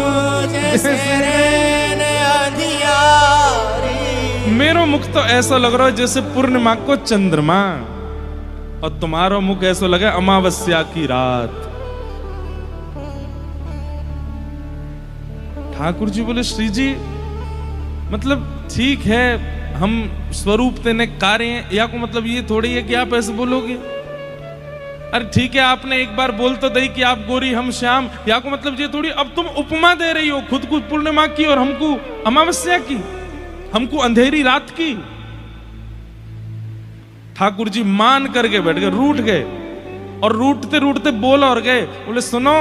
[SPEAKER 2] जैसे रैन अंधियारी।
[SPEAKER 1] मेरो मुख तो ऐसा लग रहा है जैसे पूर्णिमा को चंद्रमा, और तुम्हारा मुख ऐसा लगे अमावस्या की रात। ठाकुर जी बोले श्री जी मतलब ठीक है हम स्वरूप तेने कार्य हैं, या को मतलब ये थोड़ी है कि आप ऐसे बोलोगे। अरे ठीक है आपने एक बार बोल तो दी कि आप गोरी हम श्याम, या को मतलब ये थोड़ी अब तुम उपमा दे रही हो खुद को पूर्णिमा की और हमको अमावस्या की, हमको अंधेरी रात की। ठाकुर जी मान करके बैठ गए, रूठ गए और रूठते रूठते बोल और गए, बोले सुनो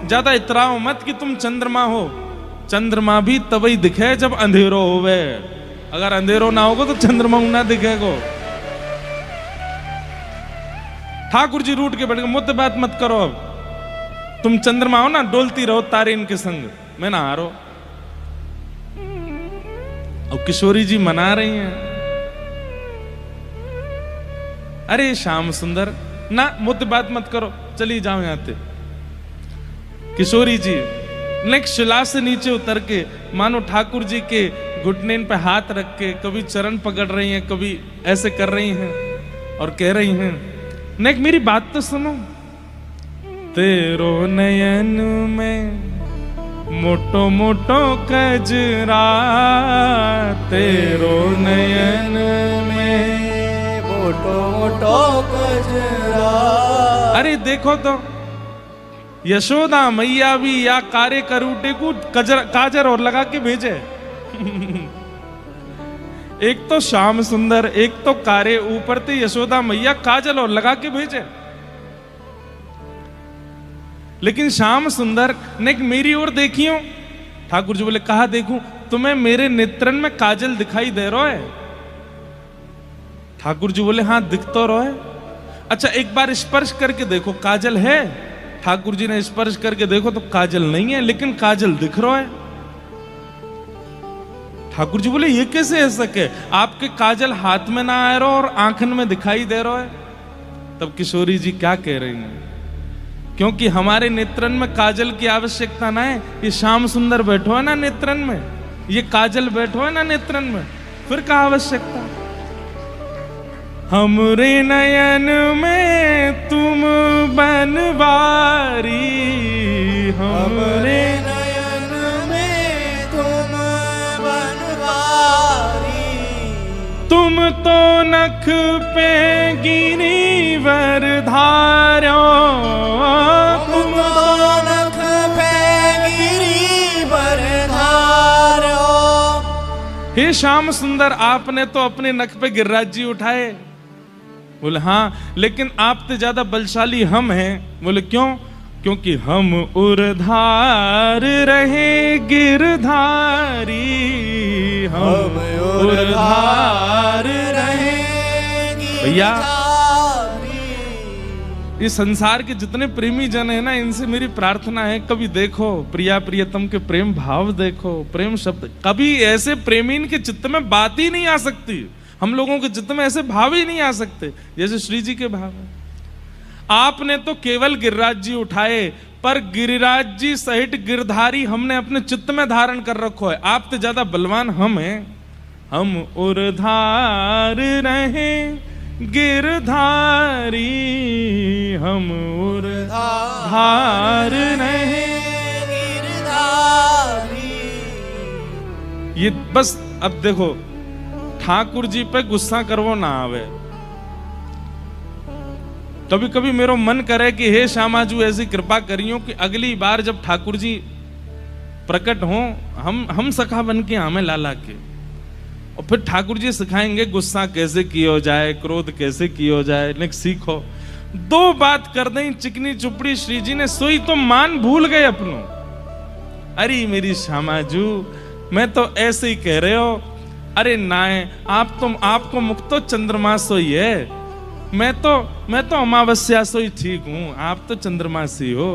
[SPEAKER 1] ज्यादा इतराओ मत कि तुम चंद्रमा हो, चंद्रमा भी तभी दिखे जब अंधेरो होवे, अगर अंधेरो ना होगा तो चंद्रमा ना दिखेगो। ठाकुर जी रूठ के बैठ गए, मुझसे बात मत करो, अब तुम चंद्रमा हो ना, डोलती रहो तारे इनके संग, मैं ना हारो। अब किशोरी जी मना रही हैं, अरे श्याम सुंदर ना, मुझसे बात मत करो, चली जाओ यहां से। किशोरी जी नेक शिला से नीचे उतर के मानो ठाकुर जी के घुटने पे हाथ रख के कभी चरण पकड़ रही हैं, कभी ऐसे कर रही हैं और कह रही हैं, नेक मेरी बात तो सुनो, तेरो नयन में मोटो मोटो कजरा, तेरो नयन में
[SPEAKER 2] मोटो मोटो कजरा।
[SPEAKER 1] अरे देखो तो यशोदा मैया भी या कारे करूटे को काजर और लगा के भेजे। एक तो श्याम सुंदर, एक तो कारे, ऊपर से यशोदा मैया काजल और लगा के भेजे। लेकिन श्याम सुंदर ने मेरी ओर देखियो। ठाकुर जी बोले कहा देखूं, तुम्हें मेरे नेत्रन में काजल दिखाई दे रहा है? ठाकुर जी बोले हाँ दिख तो रहा है। अच्छा एक बार स्पर्श करके देखो काजल है? ठाकुर जी ने स्पर्श करके देखो तो काजल नहीं है, लेकिन काजल दिख रहा है। ठाकुर जी बोले ये कैसे है सके, आपके काजल हाथ में ना आ रहा और आंखन में दिखाई दे रहा है। तब किशोरी जी क्या कह रही हैं, क्योंकि हमारे नेत्रन में काजल की आवश्यकता ना है, ये श्याम सुंदर बैठो है ना नेत्रन में, ये काजल बैठो है ना नेत्रन में, फिर क्या आवश्यकता। हमरे नयन में तुम बनवारी, हमरे
[SPEAKER 2] नयन में तुम बनवारी,
[SPEAKER 1] तुम तो नख पे गिरी वर धारो,
[SPEAKER 2] तुम तो नख पे गिरी वर धारो।
[SPEAKER 1] हे श्याम सुंदर आपने तो अपने नख पे गिरिराज जी उठाए। बोले हाँ, लेकिन आपसे ज्यादा बलशाली हम हैं। बोले क्यों? क्योंकि हम उर्धार रहे गिरधारी, हम उर्धार रहे भैया। ये संसार के जितने प्रेमी जन है ना, इनसे मेरी प्रार्थना है कभी देखो प्रिया प्रियतम के प्रेम भाव देखो, प्रेम शब्द कभी ऐसे प्रेमी के चित्त में बात ही नहीं आ सकती, हम लोगों के चित्त में ऐसे भाव ही नहीं आ सकते जैसे श्री जी के भाव है। आपने तो केवल गिरिराज जी उठाए, पर गिरिराज जी सहित गिरधारी हमने अपने चित्त में धारण कर रखो है। आपसे ज्यादा बलवान हम हैं। हम उर्धार रहे गिरधारी, हम उर्धार रहे
[SPEAKER 2] गिरधारी।
[SPEAKER 1] ये बस अब देखो ठाकुर जी पे गुस्सा करवो ना आवे। कभी कभी मेरा मन करे कि हे श्यामाजू ऐसी कृपा करियो कि अगली बार जब ठाकुर जी प्रकट हो, हम सखा बन के आमे लाला के, और फिर ठाकुर जी सिखाएंगे गुस्सा कैसे किया जाए, क्रोध कैसे किया जाए, लेकिन सीखो। दो बात कर दें चिकनी चुपड़ी श्री जी ने, सोई तो मान भूल गए अपनों। अरे मेरी श्यामाजू मैं तो ऐसे ही कह रहे हो, अरे नाय आपको मुक्तो चंद्रमा सोई है, मैं तो अमावस्या सोई ठीक हूं, आप तो चंद्रमा सी हो।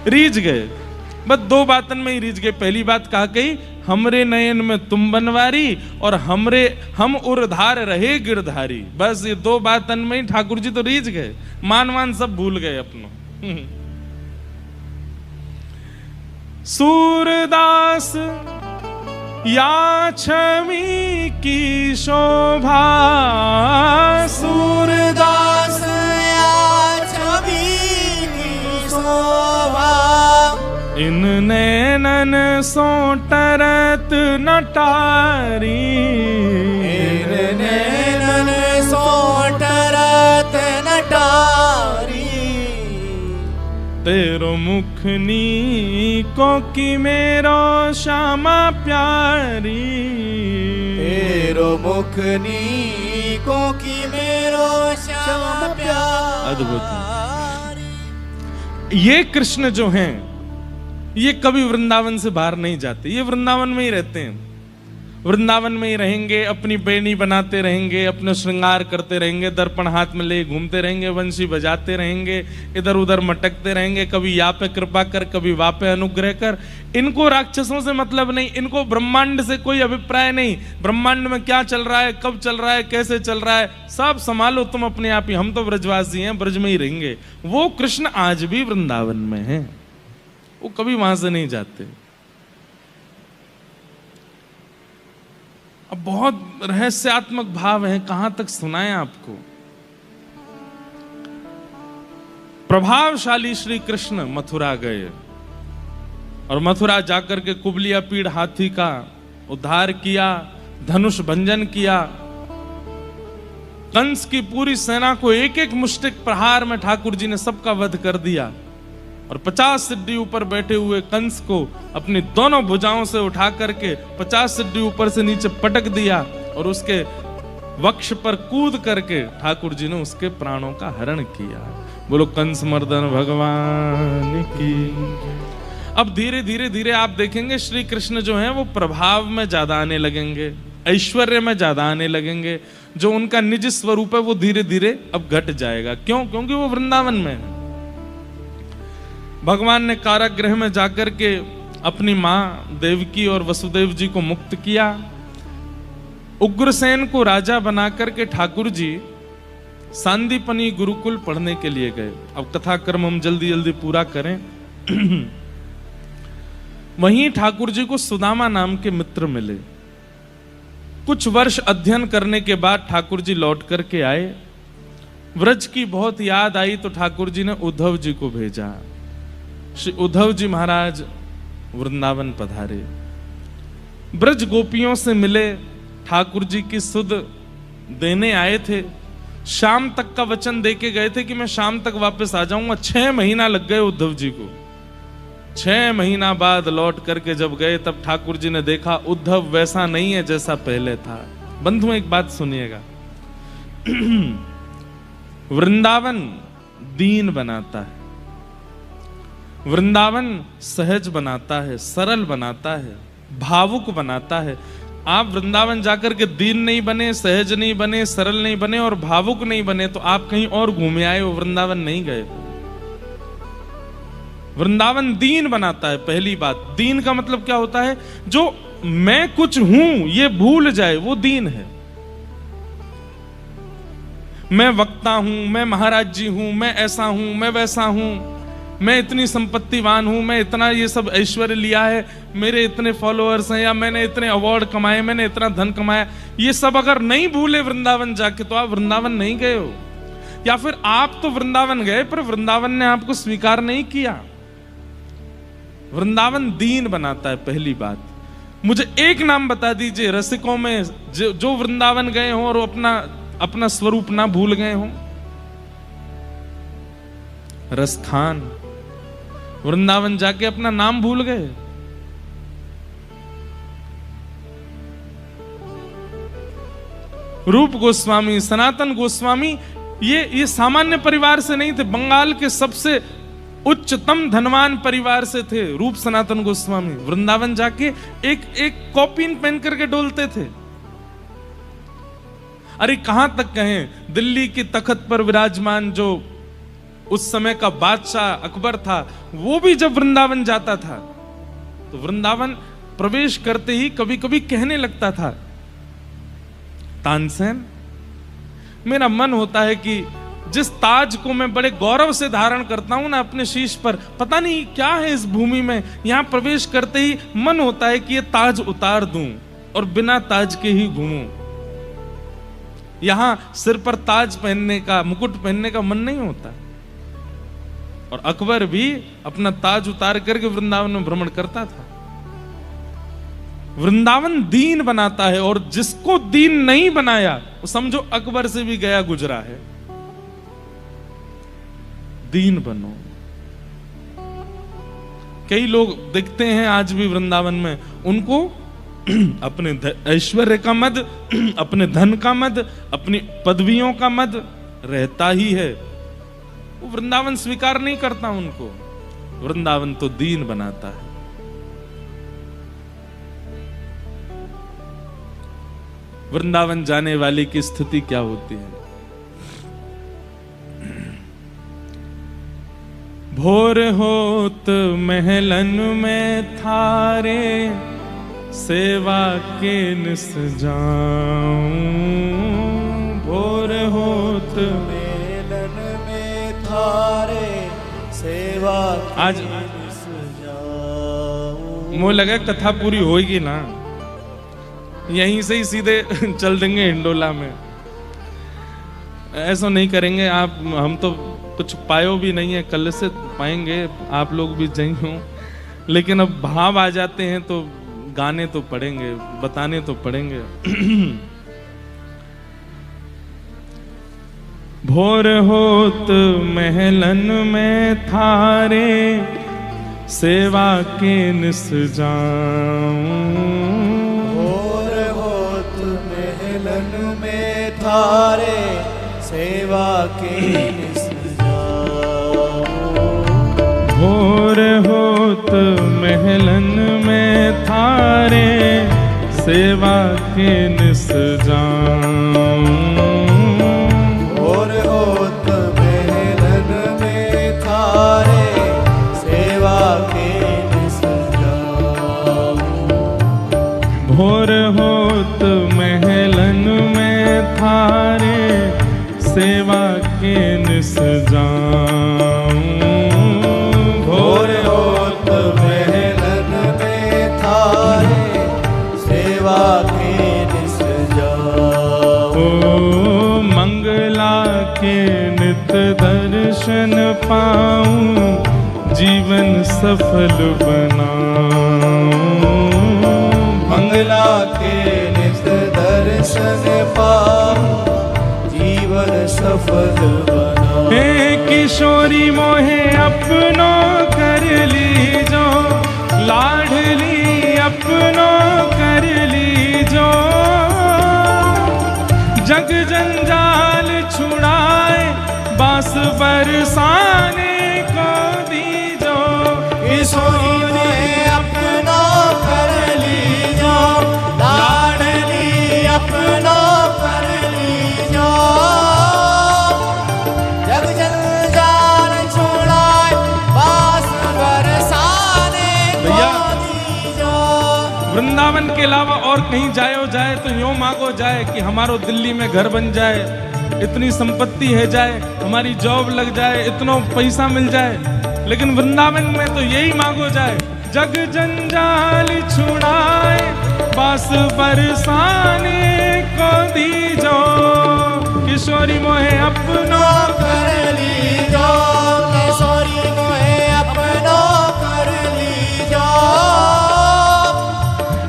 [SPEAKER 1] रीझ गए, बस दो बातन में ही रीझ गए। पहली बात कहा कही, हमरे नयन में तुम बनवारी, और हम उर्धार रहे गिरधारी। बस ये दो बातन में ही ठाकुर जी तो रीझ गए, मान सब भूल गए अपनों। सूरदास या छवि की शोभा,
[SPEAKER 2] सूरदास या छवि की शोभा,
[SPEAKER 1] इन नैनन सो टरत नटारी,
[SPEAKER 2] इन नैनन सो टरत नटारी।
[SPEAKER 1] तेरो मुखनी को की मेरो श्यामा प्यारी,
[SPEAKER 2] तेरो मुखनी को की मेरो श्यामा प्यारी।
[SPEAKER 1] अद्भुत। ये कृष्ण जो हैं ये कभी वृंदावन से बाहर नहीं जाते, ये वृंदावन में ही रहते हैं, वृंदावन में ही रहेंगे, अपनी बेनी बनाते रहेंगे, अपने श्रृंगार करते रहेंगे, दर्पण हाथ में ले घूमते रहेंगे, वंशी बजाते रहेंगे, इधर उधर मटकते रहेंगे, कभी या पे कृपा कर, कभी वहां पे अनुग्रह कर। इनको राक्षसों से मतलब नहीं, इनको ब्रह्मांड से कोई अभिप्राय नहीं, ब्रह्मांड में क्या चल रहा है, कब चल रहा है, कैसे चल रहा है, सब संभालो तुम अपने आप ही, हम तो ब्रजवासी हैं, ब्रज में ही रहेंगे। वो कृष्ण आज भी वृंदावन में है, वो कभी वहां से नहीं जाते। अब बहुत रहस्यात्मक भाव है, कहां तक सुनाएं आपको। प्रभावशाली श्री कृष्ण मथुरा गए और मथुरा जाकर के कुबलिया पीड़ हाथी का उद्धार किया, धनुष भंजन किया, कंस की पूरी सेना को एक एक मुष्टिक प्रहार में ठाकुर जी ने सबका वध कर दिया और 50 सिद्धि ऊपर बैठे हुए कंस को अपनी दोनों भुजाओं से उठा करके 50 सिद्धि ऊपर से नीचे पटक दिया और उसके वक्ष पर कूद करके ठाकुर जी ने उसके प्राणों का हरण किया। बोलो कंस मर्दन भगवान की। अब धीरे धीरे धीरे आप देखेंगे श्री कृष्ण जो है वो प्रभाव में ज्यादा आने लगेंगे, ऐश्वर्य में ज्यादा आने लगेंगे, जो उनका निज स्वरूप है वो धीरे धीरे अब घट जाएगा। क्यों? क्योंकि वो वृंदावन में है। भगवान ने कारागृह में जाकर के अपनी मां देवकी और वसुदेव जी को मुक्त किया, उग्रसेन को राजा बना करके ठाकुर जी सांदीपनी गुरुकुल पढ़ने के लिए गए। अब कथा क्रम हम जल्दी जल्दी पूरा करें। वहीं ठाकुर जी को सुदामा नाम के मित्र मिले। कुछ वर्ष अध्ययन करने के बाद ठाकुर जी लौट करके आए। व्रज की बहुत याद आई तो ठाकुर जी ने उद्धव जी को भेजा। श्री उद्धव जी महाराज वृंदावन पधारे, ब्रज गोपियों से मिले, ठाकुर जी की सुध देने आए थे। शाम तक का वचन देके गए थे कि मैं शाम तक वापस आ जाऊंगा। 6 महीना लग गए उद्धव जी को। 6 महीना बाद लौट करके जब गए तब ठाकुर जी ने देखा उद्धव वैसा नहीं है जैसा पहले था। बंधु एक बात सुनिएगा, वृंदावन दीन बनाता है, वृंदावन सहज बनाता है, सरल बनाता है, भावुक बनाता है। आप वृंदावन जाकर के दीन नहीं बने, सहज नहीं बने, सरल नहीं बने और भावुक नहीं बने तो आप कहीं और घूमे आए हो, वृंदावन नहीं गए। वृंदावन दीन बनाता है। पहली बात, दीन का मतलब क्या होता है? जो मैं कुछ हूं ये भूल जाए, वो दीन है। मैं वक्ता हूं, मैं महाराज जी हूं, मैं ऐसा हूं, मैं वैसा हूं, मैं इतनी संपत्तिवान हूं, मैं इतना ये सब ऐश्वर्य लिया है, मेरे इतने फॉलोअर्स हैं, या मैंने इतने अवार्ड कमाए, मैंने इतना धन कमाया, ये सब अगर नहीं भूले वृंदावन जाके तो आप वृंदावन नहीं गए हो। या फिर आप तो वृंदावन गए पर वृंदावन ने आपको स्वीकार नहीं किया। वृंदावन दीन बनाता है। पहली बात, मुझे एक नाम बता दीजिए रसिकों में जो वृंदावन गए हो और अपना स्वरूप ना भूल गए हो। रसखान वृंदावन जाके अपना नाम भूल गए। रूप गोस्वामी, सनातन गोस्वामी ये सामान्य परिवार से नहीं थे, बंगाल के सबसे उच्चतम धनवान परिवार से थे रूप सनातन गोस्वामी। वृंदावन जाके एक कॉपीन पहन करके डोलते थे। अरे कहां तक कहें, दिल्ली की तख्त पर विराजमान जो उस समय का बादशाह अकबर था, वो भी जब वृंदावन जाता था तो वृंदावन प्रवेश करते ही कभी कभी कहने लगता था, तानसेन, मेरा मन होता है कि जिस ताज को मैं बड़े गौरव से धारण करता हूं ना अपने शीश पर, पता नहीं क्या है इस भूमि में, यहां प्रवेश करते ही मन होता है कि ये ताज उतार दूं और बिना ताज के ही घूमूं। यहां सिर पर ताज पहनने का, मुकुट पहनने का मन नहीं होता। और अकबर भी अपना ताज उतार करके वृंदावन में भ्रमण करता था। वृंदावन दीन बनाता है और जिसको दीन नहीं बनाया वो समझो अकबर से भी गया गुजरा है। दीन बनो। कई लोग दिखते हैं आज भी वृंदावन में, उनको अपने ऐश्वर्य का मद, अपने धन का मद, अपनी पदवियों का मद रहता ही है। वो वृंदावन स्वीकार नहीं करता उनको। वृंदावन तो दीन बनाता है। वृंदावन जाने वाले की स्थिति क्या होती है? भोर होत महलन में थारे, सेवा के निस जाऊं। भोर होत
[SPEAKER 2] महलन में थारे, सेवा
[SPEAKER 1] आज
[SPEAKER 2] के निस जाऊं।
[SPEAKER 1] मुझे लगा कथा पूरी होगी ना, यहीं से ही सीधे चल देंगे हिंडोला में। ऐसा नहीं करेंगे आप, हम तो कुछ पायो भी नहीं है, कल से पाएंगे, आप लोग भी जई हो। लेकिन अब भाव आ जाते हैं तो गाने तो पड़ेंगे, बताने तो पड़ेंगे। भोर होत महलन में थारे, सेवा के निस जाऊं।
[SPEAKER 2] भोर होत महलन में थारे, सेवा के निस
[SPEAKER 1] भोर होत महलन में थारे, सेवा के निस जाऊं।
[SPEAKER 2] भोर होत महलन में थारे, सेवा के निस जाऊं।
[SPEAKER 1] भोर होत महलन में थारे, सेवा के निस जाऊं।
[SPEAKER 2] भोर होत महलन में थारे, सेवा के निस जाऊं।
[SPEAKER 1] ओ मंगला के नित दर्शन पाऊं, जीवन सफल बनाऊं।
[SPEAKER 2] मंगला के नित दर्शन पाऊं, जीवन सफल बनाऊं।
[SPEAKER 1] हे किशोरी मोहे अपनो कर लीजो, लाडली अपनो कर लीजो। जग जंजाल छुड़ाए, बास बरसाने को दीजो।
[SPEAKER 2] किशोरी में अपना कर लीजो, लाडली अपना कर लीजो। जग जंजाल छुड़ाए, बास बरसाने को दीजो।
[SPEAKER 1] वृंदावन के अलावा और कहीं जायो जाए तो यूं मांगो जाए कि हमारो दिल्ली में घर बन जाए, इतनी संपत्ति है जाए, हमारी जॉब लग जाए, इतना पैसा मिल जाए। लेकिन वृंदावन में तो यही मांगो जाए, जग जंजाल छुड़ाए, बास बरसाने को दीजो। किशोरी मोहे अपनो
[SPEAKER 2] कर लीजो, किशोरी मोहे अपनो कर लीजो।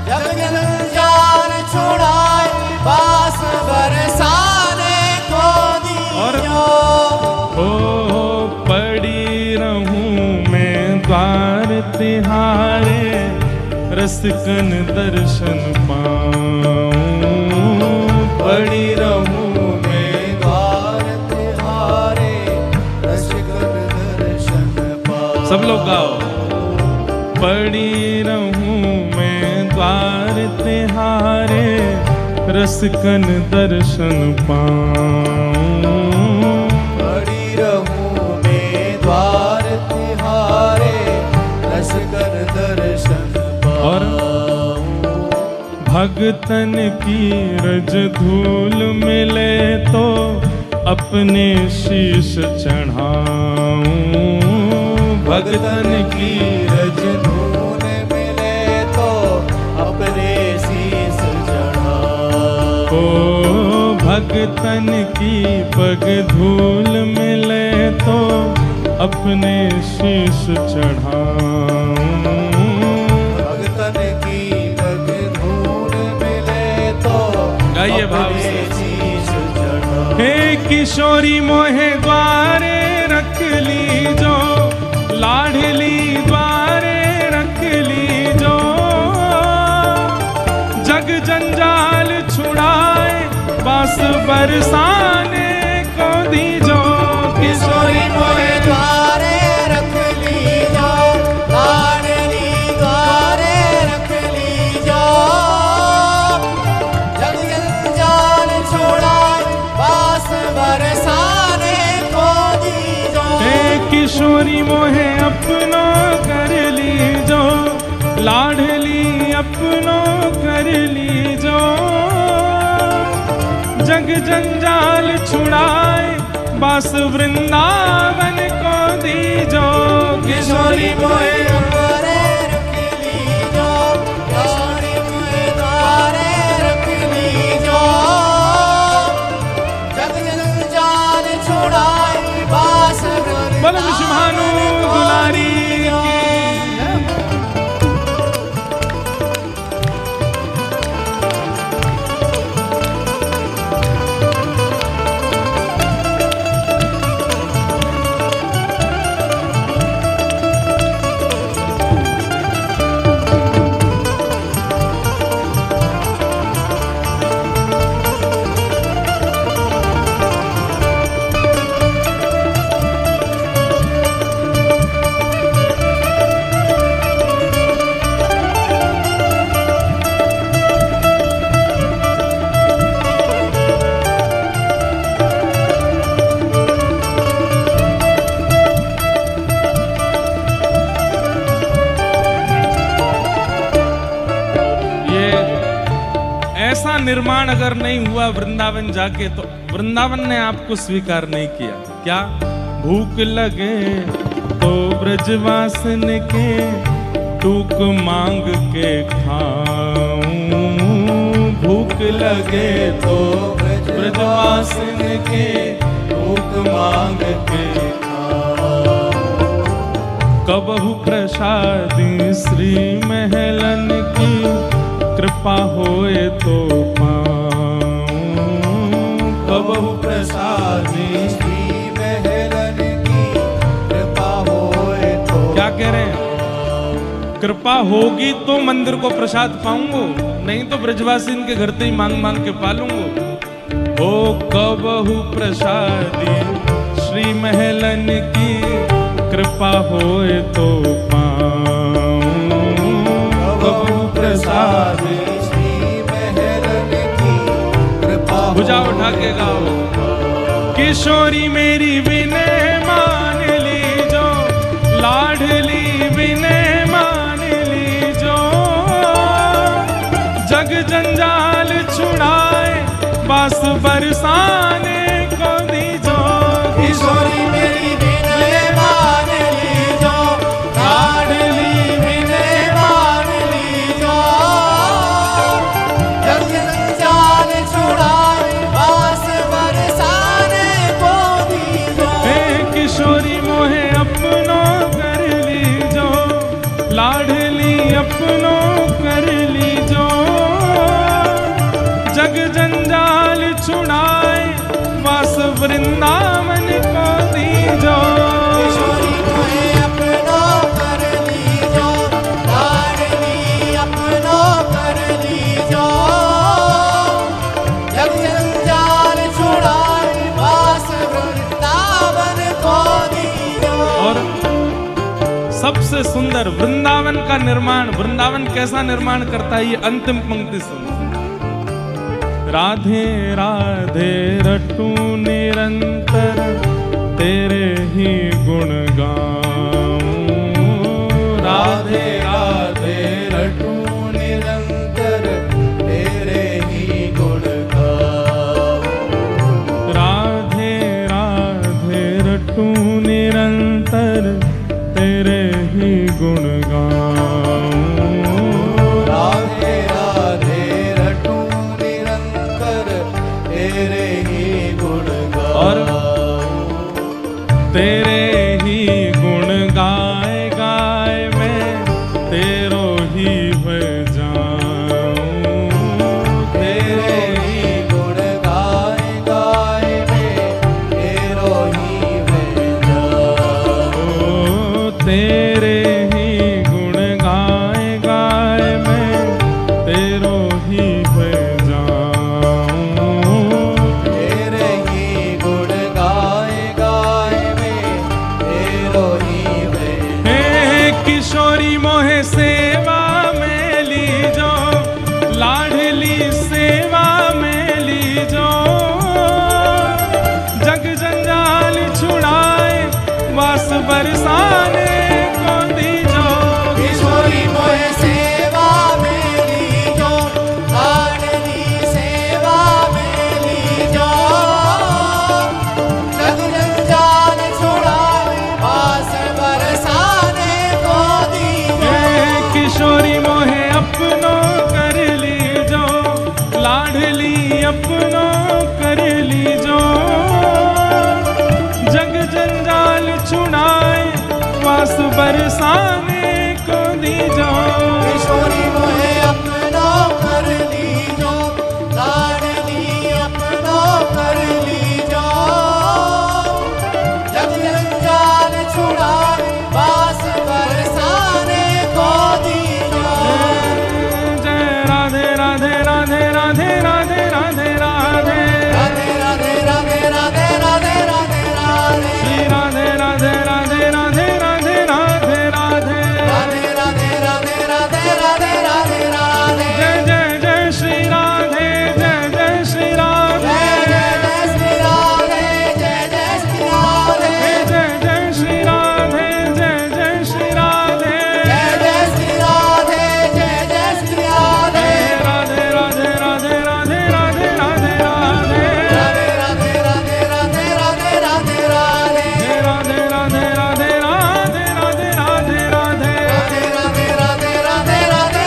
[SPEAKER 2] जग जंजाल छुड़ाए, बास बरसाने को दीजो।
[SPEAKER 1] ओ पड़ी रहूं मैं द्वार तिहारे, रसिकन दर्शन पाऊं। पड़ी रहूं
[SPEAKER 2] मैं द्वार तिहारे, रसिकन दर्शन पाऊं।
[SPEAKER 1] सब लोग गाओ। पड़ी रहूं मैं द्वार तिहारे, रसिकन दर्शन पाऊं।
[SPEAKER 2] पड़ी रहूं मैं द्वार तिहारे, रसिकन दर्शन पाऊं।
[SPEAKER 1] भगतन की रज धूल मिले तो अपने शीश चढ़ाऊं। भगतन की
[SPEAKER 2] रज धूल मिले तो अपने शीश चढ़ाऊं।
[SPEAKER 1] ओ भगतन की पग धूल मिले तो अपने शीश चढ़ाऊं।
[SPEAKER 2] भगतन की पग धूल मिले तो
[SPEAKER 1] गाइए भाव
[SPEAKER 2] अपने
[SPEAKER 1] से।
[SPEAKER 2] शीश चढ़ाऊं।
[SPEAKER 1] हे किशोरी मोहे द्वारे रख लीजो, लाडली द्वारे बरसाने को दीजो।
[SPEAKER 2] किशोरी मोहे द्वारे रख लीजो, लाडली द्वारे रख लीजो। जग जंजाल छुड़ाए बास बरसाने को दीजो।
[SPEAKER 1] हे किशोरी मोहे अपनो कर लीजो, लाडली अपनो कर लीजो। जग जंजाल छुड़ाए बास वृंदावन को दीजो।
[SPEAKER 2] किशोरी मोहे द्वारे रख लीजो, किशोरी मोहे द्वारे रख लीजो। जग जंजाल छुड़ाए बास
[SPEAKER 1] बोलो विश्वभानु दुलारी निर्माण अगर नहीं हुआ वृंदावन जाके तो वृंदावन ने आपको स्वीकार नहीं किया। क्या भूख लगे तो ब्रजवासन के टूक मांग के खाऊं। भूख लगे तो ब्रजवासन के टूक मांग के खाऊं। कबहु प्रसादी श्री महलन की कृपा होए तो पाऊं।
[SPEAKER 2] कबहु प्रसादी श्री महलन की कृपा होए तो।
[SPEAKER 1] क्या कह रहे हैं? कृपा होगी तो मंदिर को प्रसाद पाऊंगा, नहीं तो ब्रजवासी के घर से ही मांग मांग के पालूंगा। ओ कबहु प्रसादी श्री महलन की कृपा होए तो पाऊं।
[SPEAKER 2] कबहु प्रसादी श्री महलन की कृपा।
[SPEAKER 1] भुजा उठा के गाओ। किशोरी मेरी विनय मान लीजो, लाडली विनय मान लीजो। जग जंजाल छुड़ाए बास बरसाने को दीजो।
[SPEAKER 2] किशोरी मेरी विनय मान लीजो, लाडली विनय मान लीजो। जग जंजाल छुड़ाए बास बरसाने को दीजो।
[SPEAKER 1] हे किशोरी मोहे अपनो कर लीजो, लाडली अपनो कर लीजो। जग जंजाल छुड़ाए वास वृंदावन को दीजो।
[SPEAKER 2] किशोरी मोहे अपनो कर लीजो, लाडली अपनो कर लीजो। जग जंजाल छुड़ाए बास वृंदावन को दीजो।
[SPEAKER 1] और सबसे सुंदर वृंदावन का निर्माण, वृंदावन कैसा निर्माण करता है, ये अंतिम पंक्ति सुन। राधे राधे रटू निरंतर तेरे ही गुण गाऊं।
[SPEAKER 2] राधे राधे रटू निरंतर तेरे ही गुण गाऊं।
[SPEAKER 1] राधे राधे रटू निरंतर तेरे ही गुण गाऊं।
[SPEAKER 2] राधे राधे रटू निरंतर तेरे ही गुण
[SPEAKER 1] और
[SPEAKER 2] गाऊं।
[SPEAKER 1] तेरे ही गुण गाए गाए मैं तेरो ही बजाऊं।
[SPEAKER 2] तेरे ही गुण गाए गाए मैं तेरो ही बजाऊं।
[SPEAKER 1] ओ तेरे ही गुण गाए गाए मैं तेरो ही बजाऊं।
[SPEAKER 2] तेरे
[SPEAKER 1] किशोरी मोहे सेवा में लीजो, लाडली सेवा में लीजो, जग जंजाल छुड़ाए वास बरसाने को दीजो।
[SPEAKER 2] किशोरी मोहे सेवा में लीजो, लाडली सेवा में लीजो, जग जंजाल छुड़ाए वास बरसाने को दीजो।
[SPEAKER 1] किशोरी मोहे अपनो कर लीजो, लाडली अपनो कर लीजो, जग जंजाल छुड़ाए वास बरसाने को दीजो।
[SPEAKER 2] किशोरी मोहे अपनो कर लीजो, लाडली अपनो कर लीजो, जग जंजाल छुड़ाए वास बरसाने को दीजो।
[SPEAKER 1] जय राधे राधे राधे राधे राधे राधे राधे
[SPEAKER 2] राधे राधे राधे राधे राधे राधे राधे
[SPEAKER 1] श्री राधे राधे राधे राधे राधे राधे राधे
[SPEAKER 2] राधे राधे राधे राधे राधे राधे राधे।
[SPEAKER 1] जय जय जय श्री राधे, जय जय श्री राधे,
[SPEAKER 2] जय जय श्री राधे, जय जय श्री राधे,
[SPEAKER 1] जय जय श्री राधे, जय जय श्री राधे,
[SPEAKER 2] जय जय श्री राधे, जय जय श्री राधे।
[SPEAKER 1] राधे राधे राधे राधे राधे राधे राधे
[SPEAKER 2] राधे राधे राधे राधे राधे राधे राधे।
[SPEAKER 1] राधे राधे राधे राधे राधे राधे राधे
[SPEAKER 2] राधे राधे राधे राधे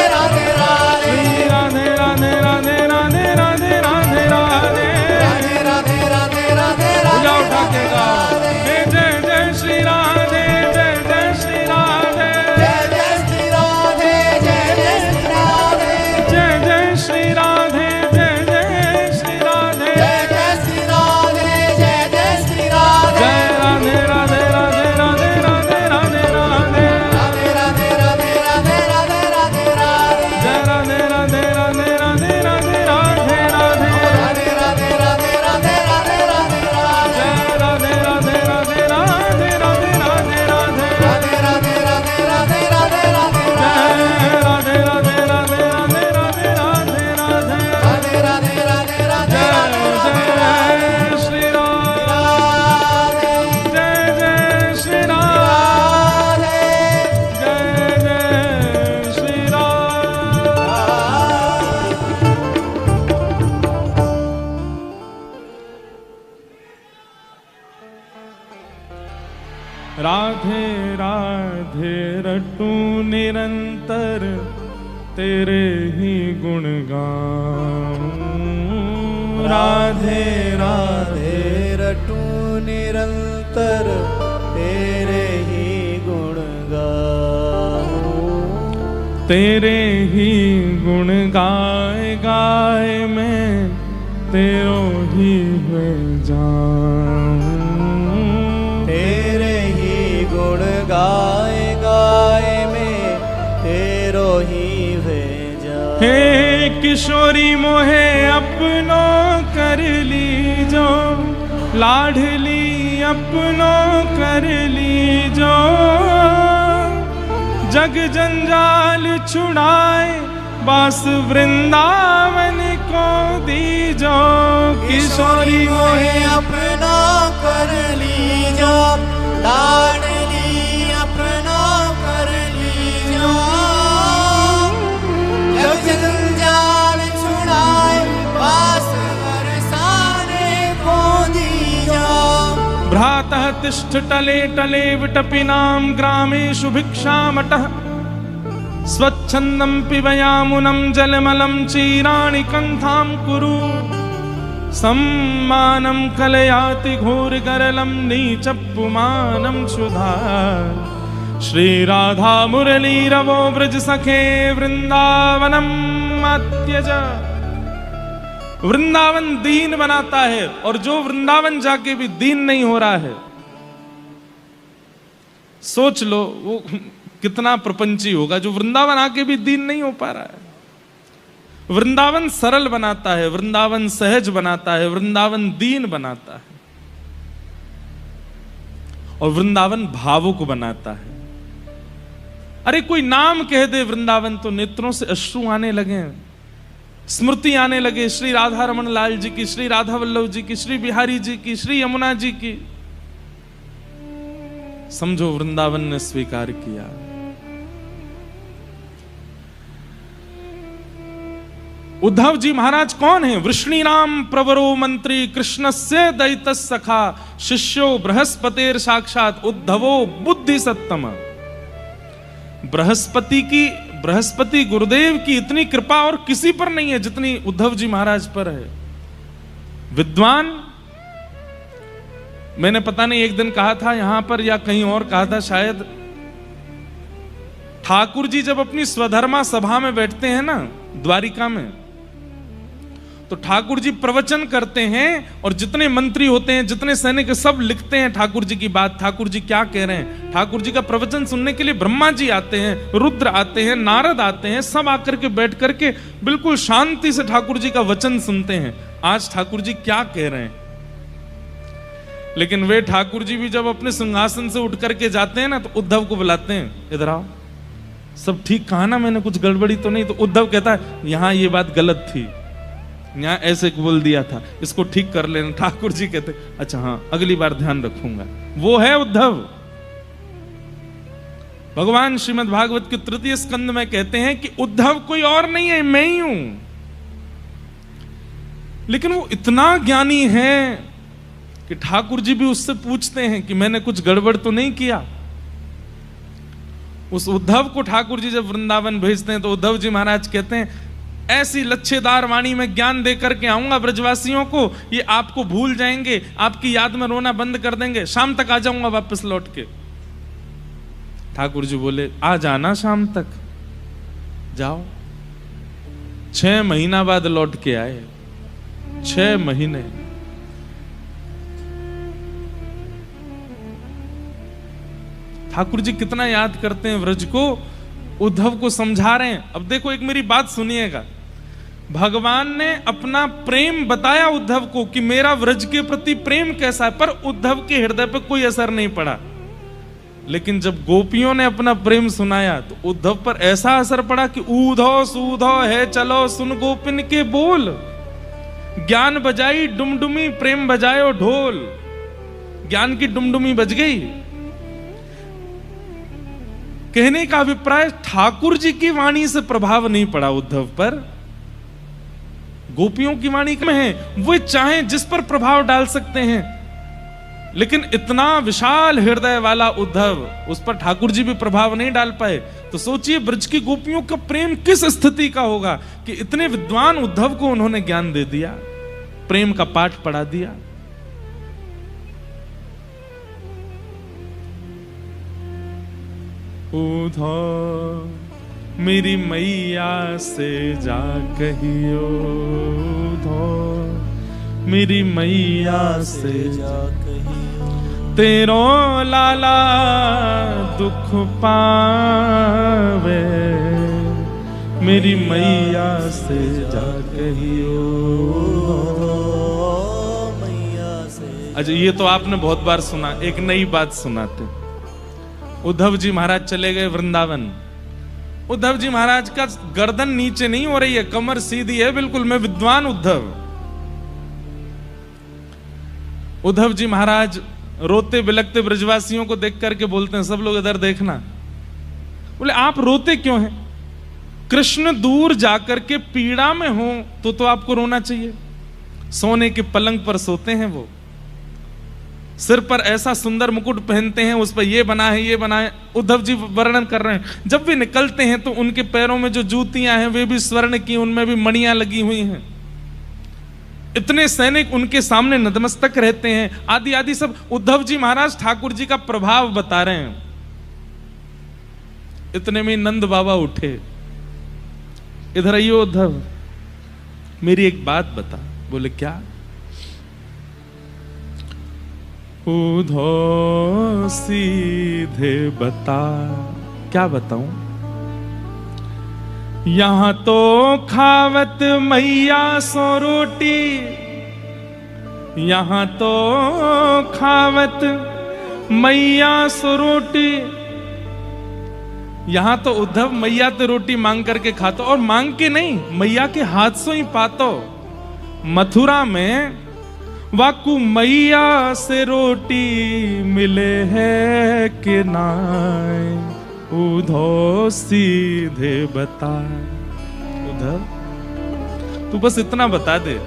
[SPEAKER 2] राधे राधे।
[SPEAKER 1] श्री राधे राधे राधे राधे राधे राधे राधे
[SPEAKER 2] राधे राधे राधे राधे
[SPEAKER 1] पूजा
[SPEAKER 2] राधे
[SPEAKER 1] उठा के गा। जय जय श्री राधे, जय जय श्री राधे,
[SPEAKER 2] जय जय श्री राधे, जय जय श्री राधे,
[SPEAKER 1] जय जय श्री राधे, जय जय श्री राधे,
[SPEAKER 2] जय जय श्री राधे, जय जय श्री राधे।
[SPEAKER 1] जय राधे राधे राधे राधे राधे राधे राधे
[SPEAKER 2] राधे राधे राधे राधे राधे राधे राधे।
[SPEAKER 1] जय राधे राधे राधे राधे राधे राधे राधे
[SPEAKER 2] राधे राधे राधे राधे राधे राधे राधे।
[SPEAKER 1] जय राधे राधे राधे राधे राधे राधे राधे
[SPEAKER 2] राधे राधे राधे राधे राधे राधे राधे।
[SPEAKER 1] जय राधे राधे राधे राधे राधे राधे राधे
[SPEAKER 2] राधे राधे राधे राधे राधे राधे।
[SPEAKER 1] जय श्री राम,
[SPEAKER 2] राधे
[SPEAKER 1] जय जय श्री राम,
[SPEAKER 2] राधे
[SPEAKER 1] जय जय श्री राम। राधे राधे रटू निरंतर तेरे ही गुण गाऊं।
[SPEAKER 2] राधे राधे रटू निरंतर तेरे ही गुण गाऊं।
[SPEAKER 1] तेरे ही गुण गाए गाए मैं तेरो ही हुए जाऊं।
[SPEAKER 2] तेरे ही गुण गाए गाए में तेरो ही भेजा।
[SPEAKER 1] हे किशोरी मोहे अपनो कर लीजो, लाडली अपनो कर लीजो, जग जंजाल छुड़ाए वास वृंदावन को दीजो। किशोरी मोहे
[SPEAKER 2] अपना कर लीजो, लाडली अपना कर लीजो, जग जंजाल छुड़ाए वास बरसाने को दीजो।
[SPEAKER 1] भ्रातः तिष्ठ टले टले विटपिनां ग्रामेषु भिक्षामटः, स्वच्छन्दं पिबयामुनं जलमलं चीराणि कण्ठां कुरु, सम्मानं कलयाति घोरगरलं नीचपुमानं क्षुधा। श्रीराधा मुरलीरवो व्रज सखे वृंदावनम अत्यज। वृंदावन दीन बनाता है, और जो वृंदावन जाके भी दीन नहीं हो रहा है, सोच लो वो कितना प्रपंची होगा जो वृंदावन आके भी दीन नहीं हो पा रहा है। वृंदावन सरल बनाता है, वृंदावन सहज बनाता है, वृंदावन दीन बनाता है, और वृंदावन भावुक बनाता है। अरे कोई नाम कह दे वृंदावन तो नेत्रों से अश्रु आने लगे, स्मृति आने लगे श्री राधा रमन लाल जी की, श्री राधा वल्लभ जी की, श्री बिहारी जी की, श्री यमुना जी की। समझो वृंदावन ने स्वीकार किया। उद्धव जी महाराज कौन है? वृष्णीनाम प्रवरो मंत्री, कृष्णस्य दैतस् सखा, शिष्यो बृहस्पतेर साक्षात, उद्धवो बुद्धि सत्तम। बृहस्पति गुरुदेव की इतनी कृपा और किसी पर नहीं है जितनी उद्धव जी महाराज पर है। विद्वान, मैंने पता नहीं एक दिन कहा था यहां पर या कहीं और कहा था शायद, ठाकुर जी जब अपनी स्वधर्मा सभा में बैठते हैं ना द्वारिका में, तो ठाकुर जी प्रवचन करते हैं और जितने मंत्री होते हैं, जितने सैनिक, सब लिखते हैं ठाकुर जी की बात, ठाकुर जी क्या कह रहे हैं। ठाकुर जी का प्रवचन सुनने के लिए ब्रह्मा जी आते हैं, रुद्र आते हैं, नारद आते हैं, सब आकर के बैठ करके बिल्कुल शांति से ठाकुर जी का वचन सुनते हैं, आज ठाकुर जी क्या कह रहे हैं। लेकिन वे ठाकुर जी भी जब अपने सिंहासन से उठ करके जाते हैं ना, तो उद्धव को बुलाते हैं, इधर आओ, सब ठीक कहा ना मैंने, कुछ गड़बड़ी तो नहीं? तो उद्धव कहता है यहां ये बात गलत थी, यहाँ ऐसे बोल दिया था, इसको ठीक कर लेना। ठाकुर जी कहते अच्छा हाँ अगली बार ध्यान रखूंगा। वो है उद्धव। भगवान श्रीमद् भागवत के तृतीय स्कंद में कहते हैं कि उद्धव कोई और नहीं है, मैं ही हूं। लेकिन वो इतना ज्ञानी है कि ठाकुर जी भी उससे पूछते हैं कि मैंने कुछ गड़बड़ तो नहीं किया। उस उद्धव को ठाकुर जी जब वृंदावन भेजते हैं तो उद्धव जी महाराज कहते हैं ऐसी लच्छेदार वाणी में ज्ञान देकर के आऊंगा ब्रजवासियों को, ये आपको भूल जाएंगे, आपकी याद में रोना बंद कर देंगे, शाम तक आ जाऊंगा वापस लौट के। ठाकुर जी बोले आ जाना शाम तक, जाओ। 6 महीना बाद लौट के आए, 6 महीने। ठाकुर जी कितना याद करते हैं व्रज को, उद्धव को समझा रहे हैं। अब देखो एक मेरी बात सुनिएगा, भगवान ने अपना प्रेम बताया उद्धव को कि मेरा व्रज के प्रति प्रेम कैसा है, पर उद्धव के हृदय पर कोई असर नहीं पड़ा। लेकिन जब गोपियों ने अपना प्रेम सुनाया तो उद्धव पर ऐसा असर पड़ा कि ऊधो सूधो है चलो सुन गोपिन के बोल, ज्ञान बजाई डुमडुमी प्रेम बजायो ढोल। ज्ञान की डुमडुमी बज गई। कहने का अभिप्राय ठाकुर जी की वाणी से प्रभाव नहीं पड़ा उद्धव पर, गोपियों की वाणी में है, वो चाहे जिस पर प्रभाव डाल सकते हैं। लेकिन इतना विशाल हृदय वाला उद्धव, उस पर ठाकुर जी भी प्रभाव नहीं डाल पाए। तो सोचिए ब्रज की गोपियों का प्रेम किस स्थिति का होगा कि इतने विद्वान उद्धव को उन्होंने ज्ञान दे दिया, प्रेम का पाठ पढ़ा दिया। उद्धव मेरी मैया से जा कहियो, उद्धव मेरी मैया से जा कहियो, तेरो लाला दुख पावे, मेरी मैया से जा कहियो, मैया से। अच्छा ये तो आपने बहुत बार सुना, एक नई बात सुनाते। उद्धव जी महाराज चले गए वृंदावन। उद्धव जी महाराज का गर्दन नीचे नहीं हो रही है, कमर सीधी है बिल्कुल, मैं विद्वान उद्धव। उद्धव जी महाराज रोते बिलखते ब्रजवासियों को देख करके बोलते हैं, सब लोग इधर देखना। बोले आप रोते क्यों हैं? कृष्ण दूर जाकर के पीड़ा में हो तो आपको रोना चाहिए। सोने के पलंग पर सोते हैं वो, सिर पर ऐसा सुंदर मुकुट पहनते हैं, उस पर ये बना है ये बना है। उद्धव जी वर्णन कर रहे हैं, जब वे निकलते हैं तो उनके पैरों में जो जूतियां हैं वे भी स्वर्ण की, उनमें भी मणियां लगी हुई हैं। इतने सैनिक उनके सामने नतमस्तक रहते हैं, आदि आदि सब। उद्धव जी महाराज ठाकुर जी का प्रभाव बता रहे हैं। इतने में नंद बाबा उठे, इधर आइयो उद्धव, मेरी एक बात बता। बोले क्या? उद्धव सीधे बता। क्या बताऊं? यहां तो खावत मैया सो रोटी, यहां तो खावत मैया सो रोटी, यहां तो उद्धव मैया ते रोटी मांग करके खातो, और मांग के नहीं, मैया के हाथ से ही पातो। मथुरा में वाकू मैया से रोटी मिले है कि नाय, उधो सीधे बता। उद्धव तू बस इतना बता दे,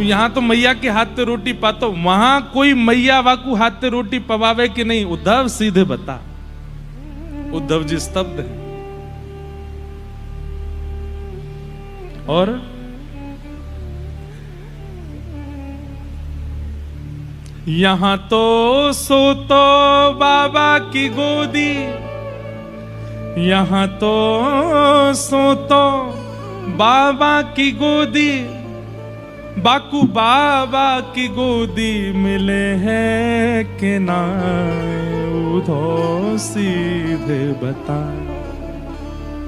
[SPEAKER 1] यहां तो मैया के हाथ से रोटी पातो, वहां कोई मैया वाकू हाथ से रोटी पवावे कि नहीं? उद्धव सीधे बता। उद्धव जी स्तब्ध है। और यहां तो सो तो बाबा की गोदी, यहां तो सो तो बाबा की गोदी, बाकू बाबा की गोदी मिले हैं कि ना, उधो सीधे बता।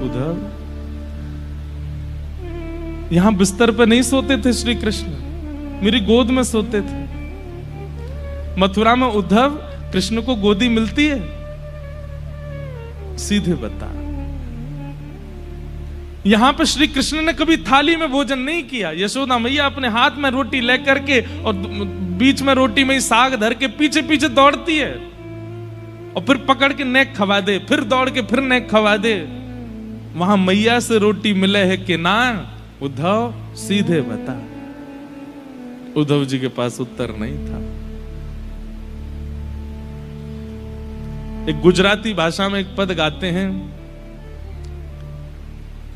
[SPEAKER 1] उधर यहां बिस्तर पे नहीं सोते थे श्री कृष्ण, मेरी गोद में सोते थे। मथुरा में उद्धव कृष्ण को गोदी मिलती है? सीधे बता। यहां पे श्री कृष्ण ने कभी थाली में भोजन नहीं किया। यशोदा मैया अपने हाथ में रोटी लेकर के और बीच में रोटी में साग धर के पीछे पीछे दौड़ती है, और फिर पकड़ के नेक खवा दे, फिर दौड़ के फिर नेक खवा दे। वहां मैया से रोटी मिले है कि ना? उद्धव सीधे बता। उद्धव जी के पास उत्तर नहीं था। एक गुजराती भाषा में एक पद गाते हैं,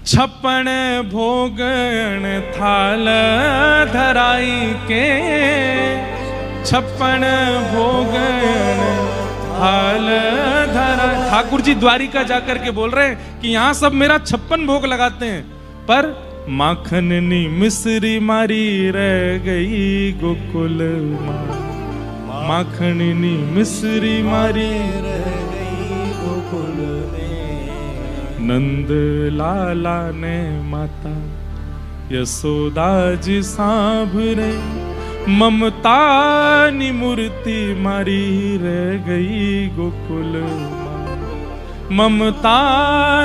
[SPEAKER 1] छप्पन भोगन थाल धराई के, छप्पन भोगन थाल धराई। ठाकुर जी द्वारिका जाकर के बोल रहे हैं कि यहां सब मेरा 56 भोग लगाते हैं, पर माखननी मिश्री मारी रह गई गोकुल माँ, माखननी मिश्री मारी रह गई गोकुल में। नंद लाला ने माता यशोदा जी सांभरे, ममता नी मूर्ति मारी रह गई गोकुल माँ, ममता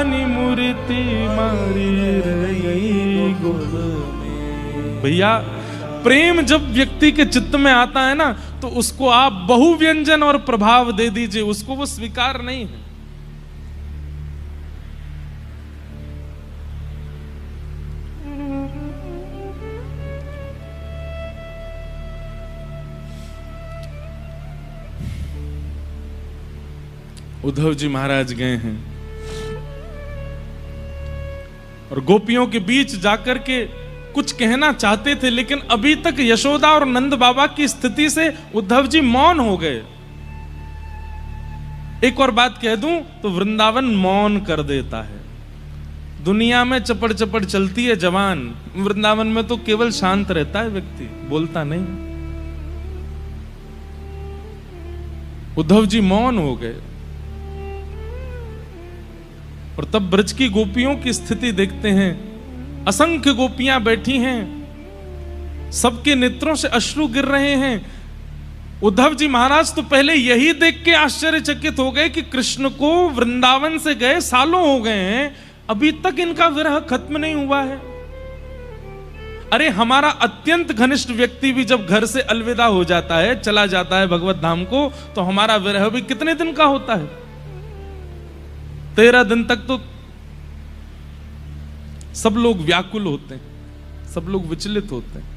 [SPEAKER 1] नी मूर्ति मारी रह गई गोकुल में। भैया प्रेम जब व्यक्ति के चित्त में आता है ना, तो उसको आप बहुव्यंजन और प्रभाव दे दीजिए, उसको वो स्वीकार नहीं है। उद्धव जी महाराज गए हैं और गोपियों के बीच जाकर के कुछ कहना चाहते थे, लेकिन अभी तक यशोदा और नंद बाबा की स्थिति से उद्धव जी मौन हो गए। एक और बात कह दूं तो वृंदावन मौन कर देता है। दुनिया में चपड़ चपड़ चलती है जवान, वृंदावन में तो केवल शांत रहता है व्यक्ति, बोलता नहीं। उद्धव जी मौन हो गए और तब ब्रज की गोपियों की स्थिति देखते हैं। असंख्य गोपियां बैठी हैं, सबके नेत्रों से अश्रु गिर रहे हैं। उद्धव जी महाराज तो पहले यही देख के आश्चर्यचकित हो गए कि कृष्ण को वृंदावन से गए सालों हो गए हैं, अभी तक इनका विरह खत्म नहीं हुआ है। अरे हमारा अत्यंत घनिष्ठ व्यक्ति भी जब घर से अलविदा हो जाता है, चला जाता है भगवत धाम को, तो हमारा विरह भी कितने दिन का होता है? 13 दिन तक तो सब लोग व्याकुल होते हैं, सब लोग विचलित होते हैं।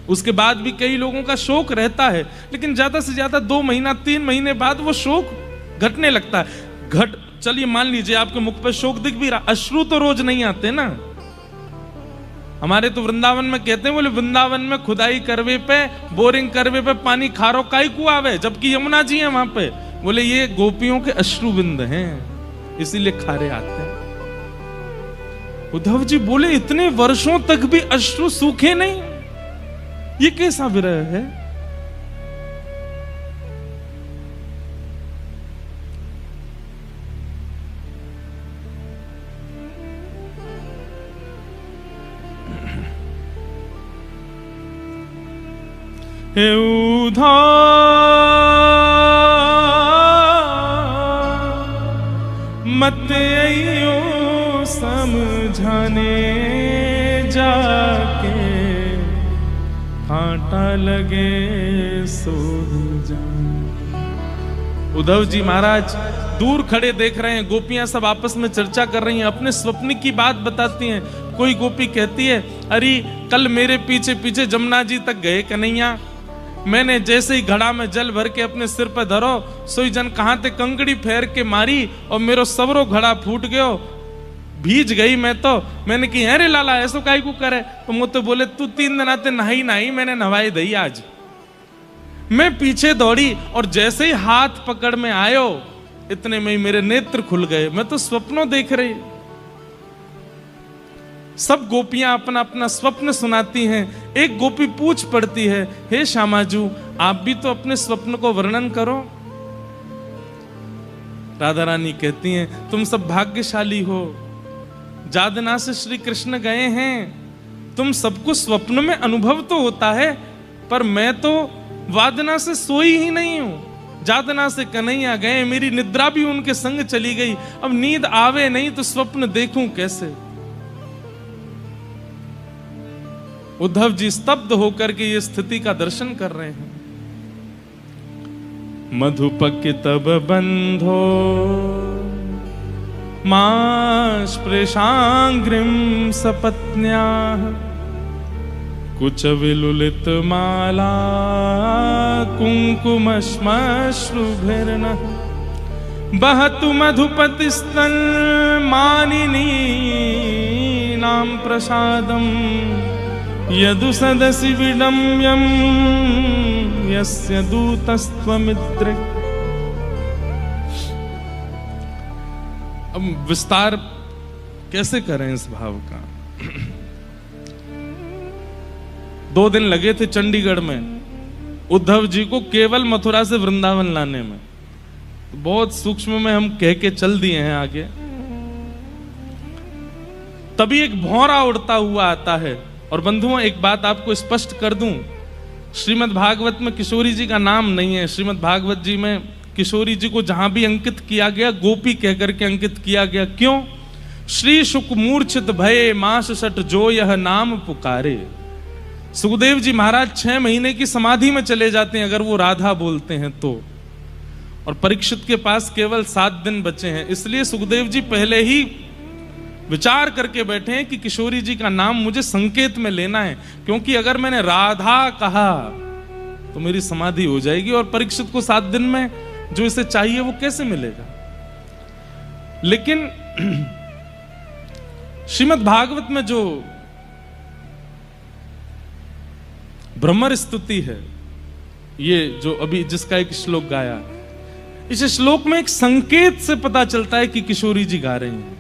[SPEAKER 1] उसके बाद भी कई लोगों का शोक रहता है, लेकिन ज्यादा से ज्यादा 2 महीना 3 महीने बाद वो शोक घटने लगता है। चलिए मान लीजिए आपके मुख पर शोक दिख भी रहा, अश्रु तो रोज नहीं आते ना। हमारे तो वृंदावन में कहते हैं, बोले वृंदावन में खुदाई करवे पे, बोरिंग करवे पे पानी खारो काई को आवे, जबकि यमुना जी है वहां पे। बोले ये गोपियों के अश्रु बिंद हैं, इसीलिए खारे आते हैं। उद्धव जी बोले इतने वर्षों तक भी अश्रु सूखे नहीं, ये कैसा विरह है? हे उद्धव मत अइयो समझाने जाके, कांटा लगे सो जाने। उद्धव जी महाराज दूर खड़े देख रहे हैं, गोपियां सब आपस में चर्चा कर रही हैं, अपने स्वप्न की बात बताती हैं। कोई गोपी कहती है, अरे कल मेरे पीछे पीछे जमुना जी तक गए कन्हैया, मैंने जैसे ही घड़ा में जल भर के अपने सिर पर धरो, सोई जन कहां ते कंकड़ी फेर के मारी और मेरो सबरो घड़ा फूट गयो, भीज गई मैं तो। मैंने की अरे लाला ऐसो काई को करे, तो मुझे बोले तू 3 दिन आते नहाई नहीं, मैंने नवाई दई आज। मैं पीछे दौड़ी और जैसे ही हाथ पकड़ में आयो, इतने में ही मेरे नेत्र खुल गए, मैं तो स्वप्नों देख रही। सब गोपियां अपना अपना स्वप्न सुनाती हैं। एक गोपी पूछ पड़ती है, हे श्यामाजू आप भी तो अपने स्वप्न को वर्णन करो। राधा रानी कहती हैं, तुम सब भाग्यशाली हो, जादना से श्री कृष्ण गए हैं, तुम सबको स्वप्न में अनुभव तो होता है, पर मैं तो वादना से सोई ही नहीं हूं। जादना से कन्हैया गए, मेरी निद्रा भी उनके संग चली गई, अब नींद आवे नहीं तो स्वप्न देखूं कैसे। उद्धव जी स्तब्ध होकर के ये स्थिति का दर्शन कर रहे हैं। मधुपक तब बंधो मास्पृशांग्रिम सपत्न्या, कुच विलुलित माला कुंकुमश्मश्रुभिर्न, बहतु मधुपतिस्तन मानिनी नाम प्रसादम, यदु सदसि विडम्यम यस्य दूतस्त्वमित्र। अब विस्तार कैसे करें इस भाव का। 2 दिन लगे थे चंडीगढ़ में उद्धव जी को केवल मथुरा से वृंदावन लाने में, बहुत सूक्ष्म में हम कह के चल दिए हैं आगे। तभी एक भौरा उड़ता हुआ आता है। और बंधुओं एक बात आपको स्पष्ट कर दूं, श्रीमद् भागवत में किशोरी जी का नाम नहीं है। श्रीमद् भागवत जी में किशोरी जी को जहां भी अंकित किया गया, गोपी कहकर के अंकित किया गया। क्यों? श्री शुक मूर्छित भये मास सट जो यह नाम पुकारे। सुखदेव जी महाराज 6 महीने की समाधि में चले जाते हैं अगर वो राधा बोलते हैं तो, और परीक्षित के पास केवल 7 दिन बचे हैं। इसलिए सुखदेव जी पहले ही विचार करके बैठे हैं कि किशोरी जी का नाम मुझे संकेत में लेना है, क्योंकि अगर मैंने राधा कहा तो मेरी समाधि हो जाएगी और परीक्षित को 7 दिन में जो इसे चाहिए वो कैसे मिलेगा। लेकिन श्रीमद् भागवत में जो भ्रमर स्तुति है, ये जो अभी जिसका एक श्लोक गाया, इस श्लोक में एक संकेत से पता चलता है कि किशोरी जी गा रही हैं।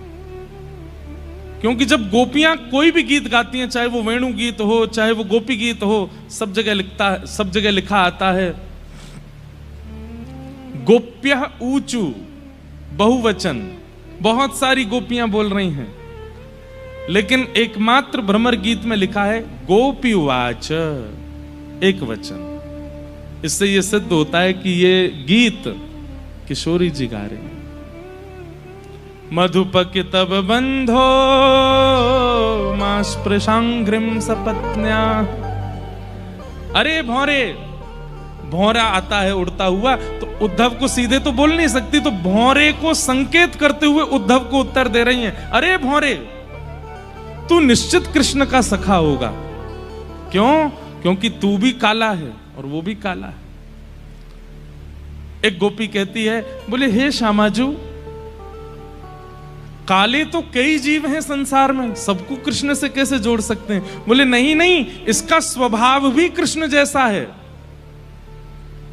[SPEAKER 1] क्योंकि जब गोपियां कोई भी गीत गाती हैं, चाहे वो वेणु गीत हो, चाहे वो गोपी गीत हो, सब जगह लिखा आता है गोप्यः ऊचु, बहुवचन, बहुत सारी गोपियां बोल रही हैं। लेकिन एकमात्र भ्रमर गीत में लिखा है गोपी उवाच, एक वचन। इससे यह सिद्ध होता है कि ये गीत किशोरी जी गा रहे हैं। मधुपक तब बंधो मास्पृशांग्रिम सपत्न्या। अरे भौरे, भौरा आता है उड़ता हुआ, तो उद्धव को सीधे तो बोल नहीं सकती, तो भौरे को संकेत करते हुए उद्धव को उत्तर दे रही हैं, अरे भौरे तू निश्चित कृष्ण का सखा होगा। क्यों? क्योंकि तू भी काला है और वो भी काला है। एक गोपी कहती है, बोले हे श्यामाजू, काले तो कई जीव हैं संसार में, सबको कृष्ण से कैसे जोड़ सकते हैं? बोले नहीं नहीं, इसका स्वभाव भी कृष्ण जैसा है।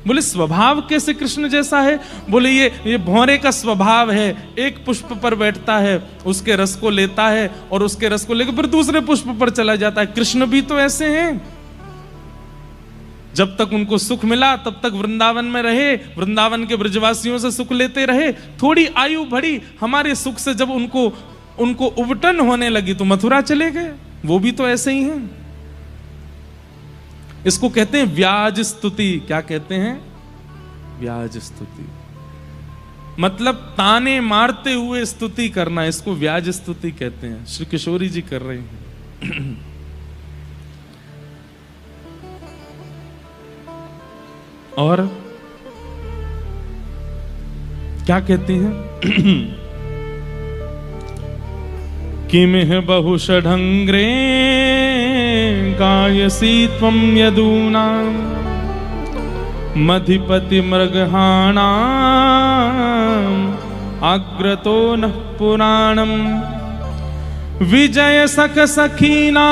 [SPEAKER 1] बोले स्वभाव कैसे कृष्ण जैसा है? बोले ये भौरे का स्वभाव है, एक पुष्प पर बैठता है, उसके रस को लेता है और उसके रस को लेकर फिर दूसरे पुष्प पर चला जाता है। कृष्ण भी तो ऐसे हैं। जब तक उनको सुख मिला तब तक वृंदावन में रहे, वृंदावन के ब्रजवासियों से सुख लेते रहे। थोड़ी आयु बढ़ी हमारे सुख से, जब उनको उबटन होने लगी तो मथुरा चले गए। वो भी तो ऐसे ही हैं। इसको कहते हैं व्याज स्तुति। क्या कहते हैं? व्याज स्तुति। मतलब ताने मारते हुए स्तुति करना, इसको व्याज स्तुति कहते हैं। श्री किशोरी जी कर रहे हैं। और क्या कहती हैं? किमिह बहुषढंग्रे गायसी त्वं यदूनां मधिपति मृगहाणां अग्रतो नः पुराणं विजय सख सखीनां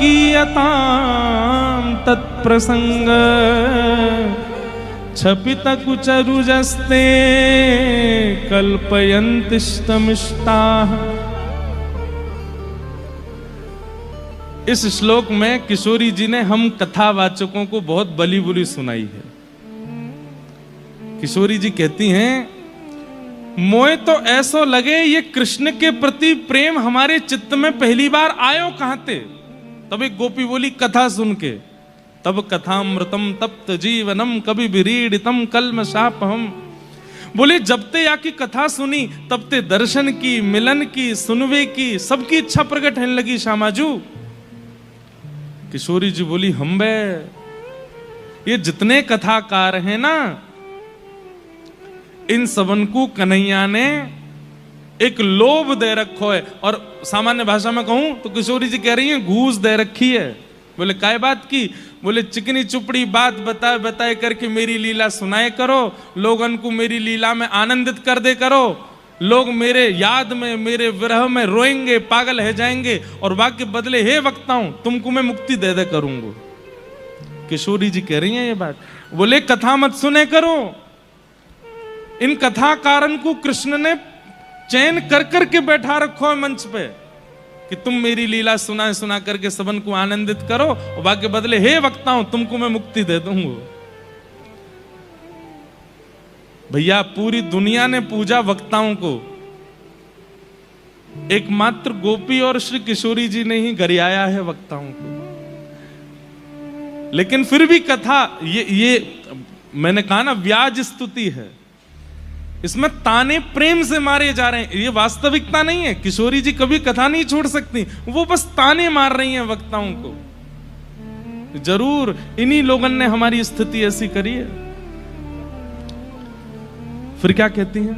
[SPEAKER 1] गीयतां तत्प्रसंग छपित कुचरुजस्ते कल्पयन्तिष्टमिष्टाः। इस श्लोक में किशोरी जी ने हम कथावाचकों को बहुत बली बुली सुनाई है। किशोरी जी कहती हैं, मोए तो ऐसो लगे ये कृष्ण के प्रति प्रेम हमारे चित्त में पहली बार आयो कहां थे। तब एक गोपी बोली कथा सुन के, तब कथामृतम तप्त जीवनम कभी विरीडितम कल्मषापहम। बोले जब ते या की कथा सुनी तब ते दर्शन की, मिलन की, सुनवे की, सबकी इच्छा प्रकट होने लगी श्यामाजू। किशोरी जी बोली हम बे, ये जितने कथाकार हैं ना, इन सबन को कन्हैया ने एक लोभ दे रखो है। और सामान्य भाषा में कहूं तो किशोरी जी कह रही हैं घूस दे रखी है। बोले काय बात की? बोले चिकनी चुपड़ी बात बताए बताए करके मेरी लीला सुनाए करो, लोगन को मेरी लीला में आनंदित कर दे करो, लोग मेरे याद में, मेरे विरह में रोएंगे, पागल हो जाएंगे, और वाक्य बदले हे वक्ताओं तुमको मैं मुक्ति दे दे करूंगा। किशोरी जी कह रही हैं ये बात। बोले कथा मत सुने करो, इन कथाकारन को कृष्ण ने चयन कर करके बैठा रखो है मंच पे कि तुम मेरी लीला सुना सुना करके सबन को आनंदित करो, और वाक्य बदले हे वक्ताओं तुमको मैं मुक्ति दे दूंगा। भैया पूरी दुनिया ने पूजा वक्ताओं को, एकमात्र गोपी और श्री किशोरी जी ने ही गरियाया है वक्ताओं को। लेकिन फिर भी कथा ये मैंने कहा ना व्याज स्तुति है, इसमें ताने प्रेम से मारे जा रहे हैं। ये वास्तविकता नहीं है। किशोरी जी कभी कथा नहीं छोड़ सकती, वो बस ताने मार रही हैं वक्ताओं को। जरूर इन्हीं लोगों ने हमारी स्थिति ऐसी करी है। फिर क्या कहती हैं?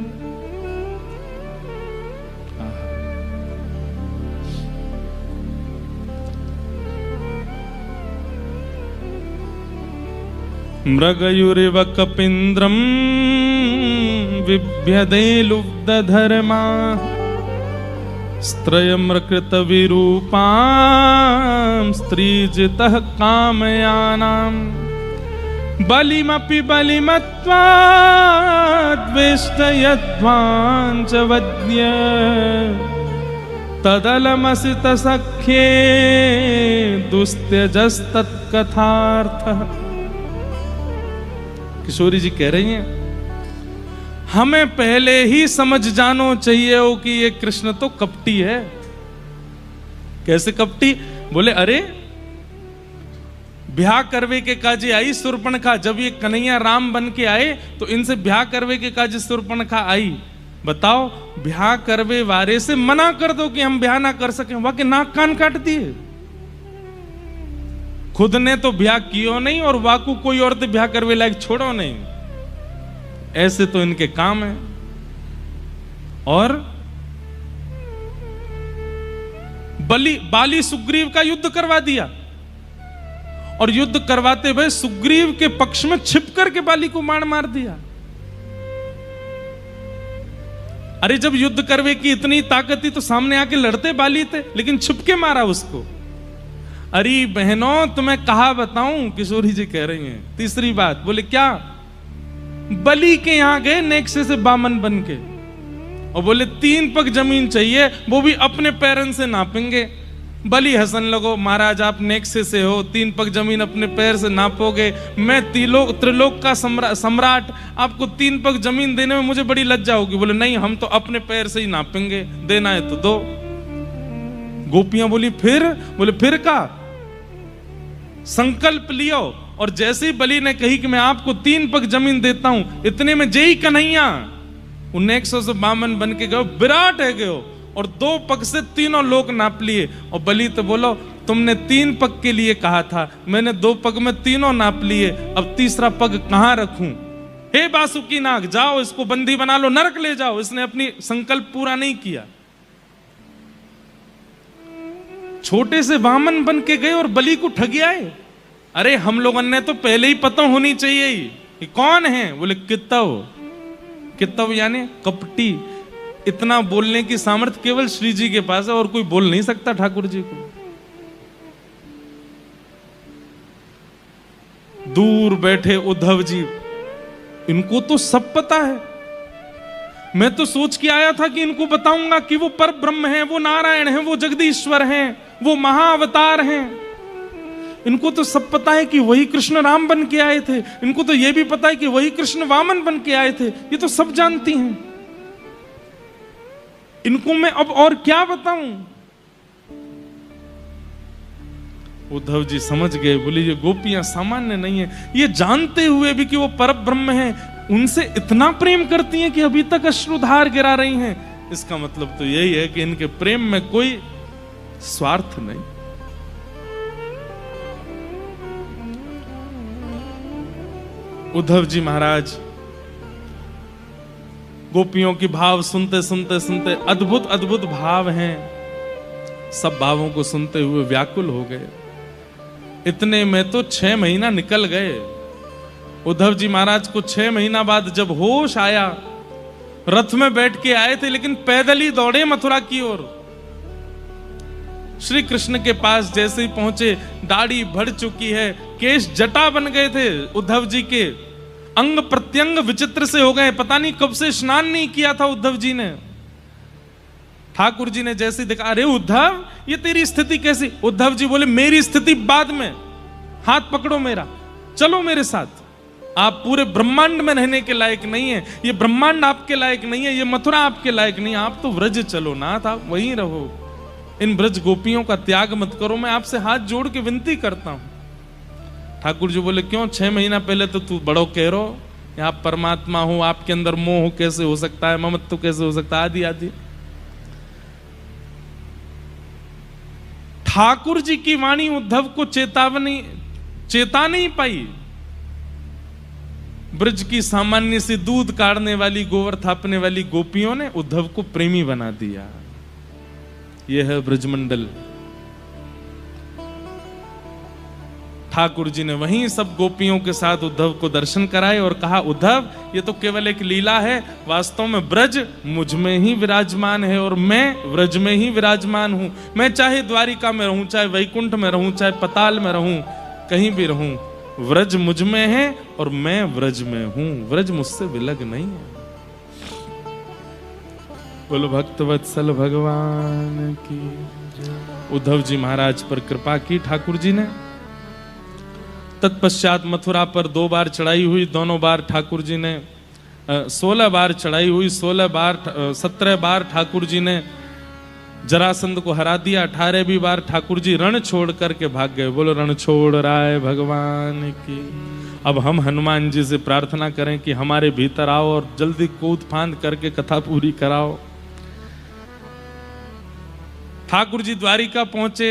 [SPEAKER 1] मृगयुरिव कपिन्द्रम विभ्यदे लुब्धधर्मा स्त्रयमृकृत विरूपां स्त्रीजितः कामयानां बलिमपि बलिमत्वा द्वेष्टयध्वाञ्चवद्य तदलमसित सख्ये दुस्त्यजस्तत्कथार्थः। किशोरी जी कह रही हैं हमें पहले ही समझ जानो चाहिए हो कि ये कृष्ण तो कपटी है। कैसे कपटी? बोले अरे ब्याह करवे के काजे आई सुर्पणखा। जब ये कन्हैया राम बन के आए तो इनसे ब्याह करवे के काजे सुर्पणखा आई। बताओ ब्याह करवे वारे से मना कर दो कि हम ब्याह ना कर सके, वहां के नाक कान काट दिए। खुद ने तो ब्याह कियो नहीं और वाकू कोई औरत ब्याह करवे लायक छोड़ो नहीं। ऐसे तो इनके काम है। और बाली सुग्रीव का युद्ध करवा दिया, और युद्ध करवाते हुए सुग्रीव के पक्ष में छिप करके बाली को मार दिया। अरे जब युद्ध करवे की इतनी ताकत थी तो सामने आके लड़ते बाली थे, लेकिन छुप के मारा उसको। अरे बहनों तुम्हें कहा बताऊं, किशोरी जी कह रही हैं। तीसरी बात बोले क्या? बलि के यहां गए नेक्से से बामन बन के, और बोले 3 पग जमीन चाहिए, वो भी अपने पैरन से नापेंगे। बलि हसन लगो, महाराज आप नेक्से से हो, 3 पग जमीन अपने पैर से नापोगे, मैं त्रिलोक का सम्राट, आपको 3 पग जमीन देने में मुझे बड़ी लज्जा होगी। बोले नहीं हम तो अपने पैर से ही नापेंगे, देना है तो दो। गोपियां बोली फिर? बोले फिर का? संकल्प लियो और जैसे ही बलि ने कही कि मैं आपको 3 पग जमीन देता हूं, इतने में जय कन्हैया 1952 बन के गए, विराट है गयो, और 2 पग से तीनों लोग नाप लिए। और बलि तो बोलो तुमने 3 पग के लिए कहा था, मैंने 2 पग में तीनों नाप लिए, अब तीसरा पग कहां रखूं? हे बासुकी नाग, जाओ इसको बंदी बना लो, नरक ले जाओ। इसने अपनी संकल्प पूरा नहीं किया। छोटे से वामन बन के गए और बलि को ठग आए। अरे हम लोगों ने तो पहले ही पता होनी चाहिए कि कौन है। बोले कित्तव यानी कपटी। इतना बोलने की सामर्थ्य केवल श्री जी के पास है, और कोई बोल नहीं सकता ठाकुर जी को। दूर बैठे उद्धव जी, इनको तो सब पता है। मैं तो सोच के आया था कि इनको बताऊंगा कि वो पर ब्रह्म है, वो नारायण है, वो जगदीश्वर हैं, वो महाअवतार हैं। इनको तो सब पता है कि वही कृष्ण राम बन के आए थे। इनको तो ये भी पता है कि वही कृष्ण वामन बन के आए थे। ये तो सब जानती हैं। इनको मैं अब और क्या बताऊं? उद्धव जी समझ गए। बोले ये गोपियां सामान्य नहीं है। ये जानते हुए भी कि वो परम ब्रह्म है, उनसे इतना प्रेम करती हैं कि अभी तक अश्रुधार गिरा रही हैं। इसका मतलब तो यही है कि इनके प्रेम में कोई स्वार्थ नहीं। उद्धव जी महाराज गोपियों की भाव सुनते सुनते सुनते, अद्भुत अद्भुत भाव हैं, सब भावों को सुनते हुए व्याकुल हो गए। इतने में तो 6 महीना निकल गए। उद्धव जी महाराज को 6 महीना बाद जब होश आया, रथ में बैठ के आए थे लेकिन पैदल ही दौड़े मथुरा की ओर। श्री कृष्ण के पास जैसे ही पहुंचे, दाढ़ी बढ़ चुकी है, केश जटा बन गए थे उद्धव जी के, अंग प्रत्यंग विचित्र से हो गए। पता नहीं कब से स्नान नहीं किया था उद्धव जी ने। ठाकुर जी ने जैसे देखा, अरे उद्धव ये तेरी स्थिति कैसी? उद्धव जी बोले मेरी स्थिति बाद में, हाथ पकड़ो मेरा, चलो मेरे साथ। आप पूरे ब्रह्मांड में रहने के लायक नहीं है, ये ब्रह्मांड आपके लायक नहीं है, ये मथुरा आपके लायक नहीं है। आप तो व्रज चलो नाथ, आप वहीं रहो। इन ब्रज गोपियों का त्याग मत करो, मैं आपसे हाथ जोड़ के विनती करता हूं। ठाकुर जी बोले क्यों? 6 महीना पहले तो तू बड़ो कह रो, आप परमात्मा हो, आपके अंदर मोह कैसे हो सकता है, ममत्व कैसे हो सकता है, आदि आदि। ठाकुर जी की वाणी उद्धव को चेता नहीं पाई। ब्रज की सामान्य सी दूध काढ़ने वाली, गोवर थापने वाली गोपियों ने उद्धव को प्रेमी बना दिया। यह है ब्रजमंडल। ठाकुर जी ने वहीं सब गोपियों के साथ उद्धव को दर्शन कराए और कहा, उद्धव ये तो केवल एक लीला है, वास्तव में ब्रज मुझ में ही विराजमान है और मैं ब्रज में ही विराजमान हूं। मैं चाहे द्वारिका में रहूं, चाहे वैकुंठ में रहूं, चाहे पताल में रहूं, कहीं भी रहूं, व्रज मुझ में है और मैं व्रज में हूं। व्रज मुझसे विलग नहीं है। बोलो भक्तवत्सल भगवान की। उद्धव जी महाराज पर कृपा की ठाकुर जी ने। तत्पश्चात मथुरा पर 2 बार चढ़ाई हुई। दोनों बार ठाकुर जी ने 16 बार चढ़ाई हुई। 17 बार ठाकुर जी ने जरासंध को हरा दिया। 18वीं बार ठाकुर जी रण छोड़ करके भाग गए। बोलो रण छोड़ राय भगवान की। अब हम हनुमान जी से प्रार्थना करें कि हमारे भीतर आओ और जल्दी कूद फांद करके कथा पूरी कराओ। ठाकुर जी द्वारिका पहुंचे।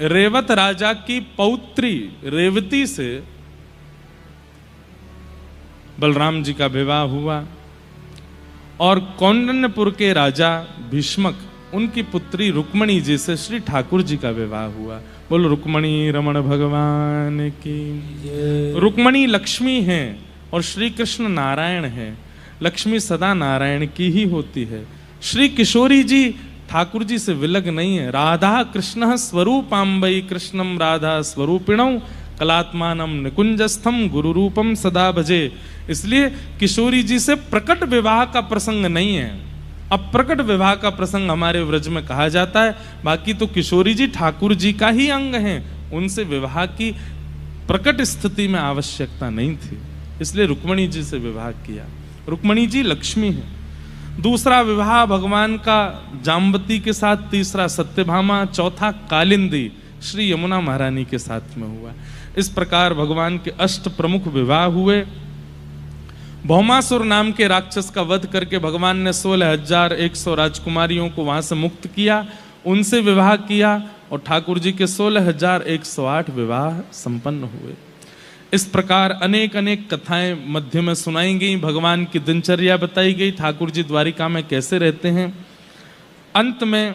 [SPEAKER 1] रेवत राजा की पौत्री रेवती से बलराम जी का विवाह हुआ और कौंडन्यपुर के राजा भीष्मक, उनकी पुत्री रुक्मणी जी से श्री ठाकुर जी का विवाह हुआ। बोलो रुक्मणी रमण भगवान की। रुक्मणी लक्ष्मी है और श्री कृष्ण नारायण है। लक्ष्मी सदा नारायण की ही होती है। श्री किशोरी जी ठाकुर जी से विलग नहीं है। राधा कृष्ण स्वरूपाम्बई कृष्णम राधा स्वरूपिणौ कलात्मानम निकुंजस्थम गुरु रूपम सदा भजे। इसलिए किशोरी जी से प्रकट विवाह का प्रसंग नहीं है। अब प्रकट विवाह का प्रसंग हमारे व्रज में कहा जाता है, बाकी तो किशोरी जी ठाकुर जी का ही अंग हैं। उनसे विवाह की प्रकट स्थिति में आवश्यकता नहीं थी, इसलिए रुक्मणी जी से विवाह किया। रुक्मणी जी लक्ष्मी है। दूसरा विवाह भगवान का जाम्बती के साथ, तीसरा सत्यभामा, चौथा कालिंदी श्री यमुना महारानी के साथ में हुआ। इस प्रकार भगवान के 8 प्रमुख विवाह हुए। भौमासुर नाम के राक्षस का वध करके भगवान ने 16,100 राजकुमारियों को वहां से मुक्त किया, उनसे विवाह किया और ठाकुर जी के 16,108 विवाह संपन्न हुए। इस प्रकार अनेक अनेक कथाएं मध्य में सुनाई गई, भगवान की दिनचर्या बताई गई, ठाकुर जी द्वारिका में कैसे रहते हैं। अंत में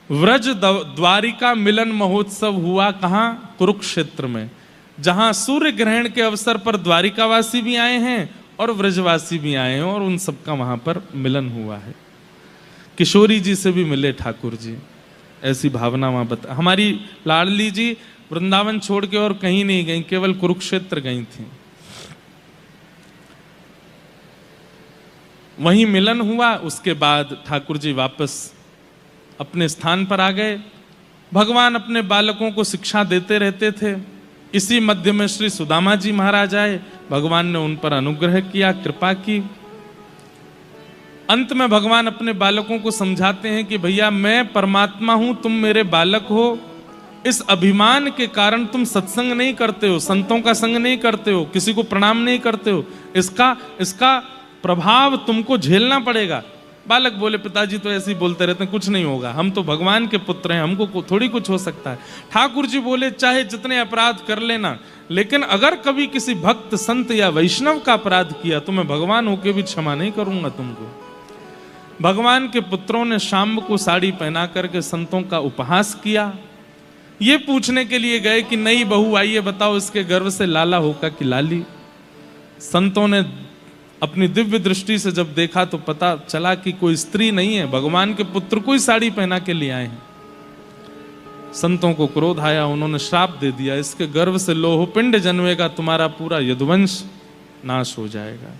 [SPEAKER 1] व्रज द्वारिका मिलन महोत्सव हुआ, कहाँ? कुरुक्षेत्र में, जहां सूर्य ग्रहण के अवसर पर द्वारिकावासी भी आए हैं और व्रजवासी भी आए हैं और उन सबका वहां पर मिलन हुआ है। किशोरी जी से भी मिले ठाकुर जी, ऐसी भावना वहां बता। हमारी लाडली जी वृंदावन छोड़ के और कहीं नहीं गई, केवल कुरुक्षेत्र गई थी। वहीं मिलन हुआ, उसके बाद ठाकुर जी वापस अपने स्थान पर आ गए। भगवान अपने बालकों को शिक्षा देते रहते थे। इसी मध्य में श्री सुदामा जी महाराज आए, भगवान ने उन पर अनुग्रह किया, कृपा की। अंत में भगवान अपने बालकों को समझाते हैं कि भैया मैं परमात्मा हूं, तुम मेरे बालक हो। इस अभिमान के कारण तुम सत्संग नहीं करते हो, संतों का संग नहीं करते हो, किसी को प्रणाम नहीं करते हो, इसका प्रभाव तुमको झेलना पड़ेगा। बालक बोले पिताजी तो ऐसे ही बोलते रहते हैं, कुछ नहीं होगा, हम तो भगवान के पुत्र हैं, हमको थोड़ी कुछ हो सकता है। ठाकुर जी बोले चाहे जितने अपराध कर लेना, लेकिन अगर कभी किसी भक्त संत या वैष्णव का अपराध किया तो मैं भगवान होके भी क्षमा नहीं करूंगा तुमको। भगवान के पुत्रों ने शाम को साड़ी पहना करके संतों का उपहास किया। ये पूछने के लिए गए कि नई बहू आई है, बताओ इसके गर्भ से लाला होगा कि लाली। संतों ने अपनी दिव्य दृष्टि से जब देखा तो पता चला कि कोई स्त्री नहीं है, भगवान के पुत्र को ही साड़ी पहना के लिए आए हैं। संतों को क्रोध आया, उन्होंने श्राप दे दिया, इसके गर्भ से लोह पिंड जन्मेगा, तुम्हारा पूरा यदुवंश नाश हो जाएगा।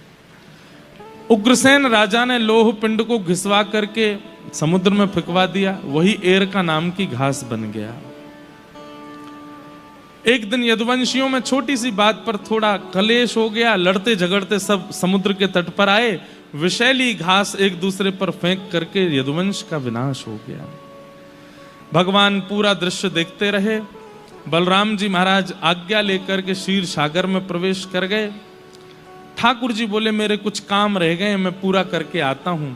[SPEAKER 1] उग्रसेन राजा ने लोह पिंड को घिसवा करके समुद्र में फेंकवा दिया, वही एरका नाम की घास बन गया। एक दिन यदुवंशियों में छोटी सी बात पर थोड़ा कलेश हो गया, लड़ते झगड़ते सब समुद्र के तट पर आए, विषैली घास एक दूसरे पर फेंक करके यदुवंश का विनाश हो गया। भगवान पूरा दृश्य देखते रहे। बलराम जी महाराज आज्ञा लेकर के क्षीर सागर में प्रवेश कर गए। ठाकुर जी बोले मेरे कुछ काम रह गए, मैं पूरा करके आता हूं।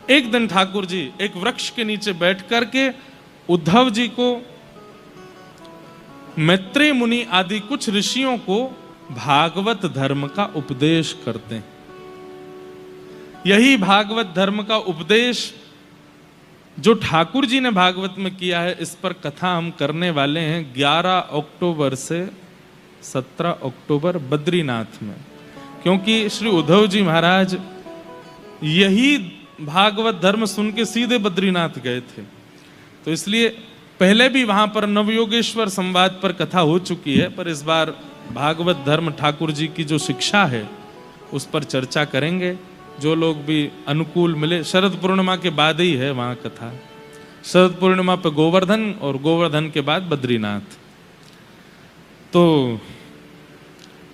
[SPEAKER 1] एक दिन ठाकुर जी एक वृक्ष के नीचे बैठ करके उद्धव जी को, मैत्रेय मुनि आदि कुछ ऋषियों को भागवत धर्म का उपदेश करते हैं। यही भागवत धर्म का उपदेश जो ठाकुर जी ने भागवत में किया है, इस पर कथा हम करने वाले हैं 11 अक्टूबर से 17 अक्टूबर बद्रीनाथ में, क्योंकि श्री उद्धव जी महाराज यही भागवत धर्म सुन के सीधे बद्रीनाथ गए थे। तो इसलिए पहले भी वहां पर नवयोगेश्वर संवाद पर कथा हो चुकी है, पर इस बार भागवत धर्म ठाकुर जी की जो शिक्षा है उस पर चर्चा करेंगे। जो लोग भी अनुकूल मिले, शरद पूर्णिमा के बाद ही है वहां कथा। शरद पूर्णिमा पे गोवर्धन और गोवर्धन के बाद बद्रीनाथ। तो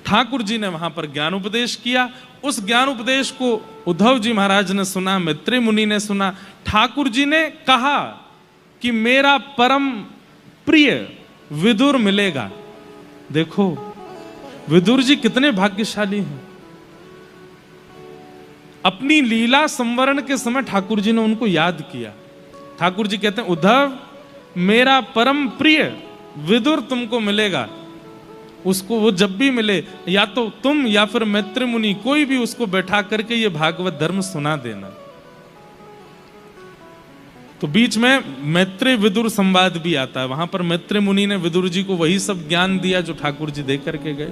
[SPEAKER 1] ठाकुर जी ने वहां पर ज्ञान उपदेश किया। उस ज्ञान उपदेश को उद्धव जी महाराज ने सुना, मैत्रेय मुनि ने सुना। ठाकुर जी ने कहा कि मेरा परम प्रिय विदुर मिलेगा। देखो विदुर जी कितने भाग्यशाली हैं। अपनी लीला संवरण के समय ठाकुर जी ने उनको याद किया। ठाकुर जी कहते हैं उद्धव मेरा परम प्रिय विदुर तुमको मिलेगा। उसको वो जब भी मिले, या तो तुम या फिर मैत्रेय मुनि, कोई भी उसको बैठा करके ये भागवत धर्म सुना देना। तो बीच में मैत्रेय विदुर संवाद भी आता है। वहां पर मैत्रेय मुनि ने विदुर जी को वही सब ज्ञान दिया जो ठाकुर जी दे करके गए।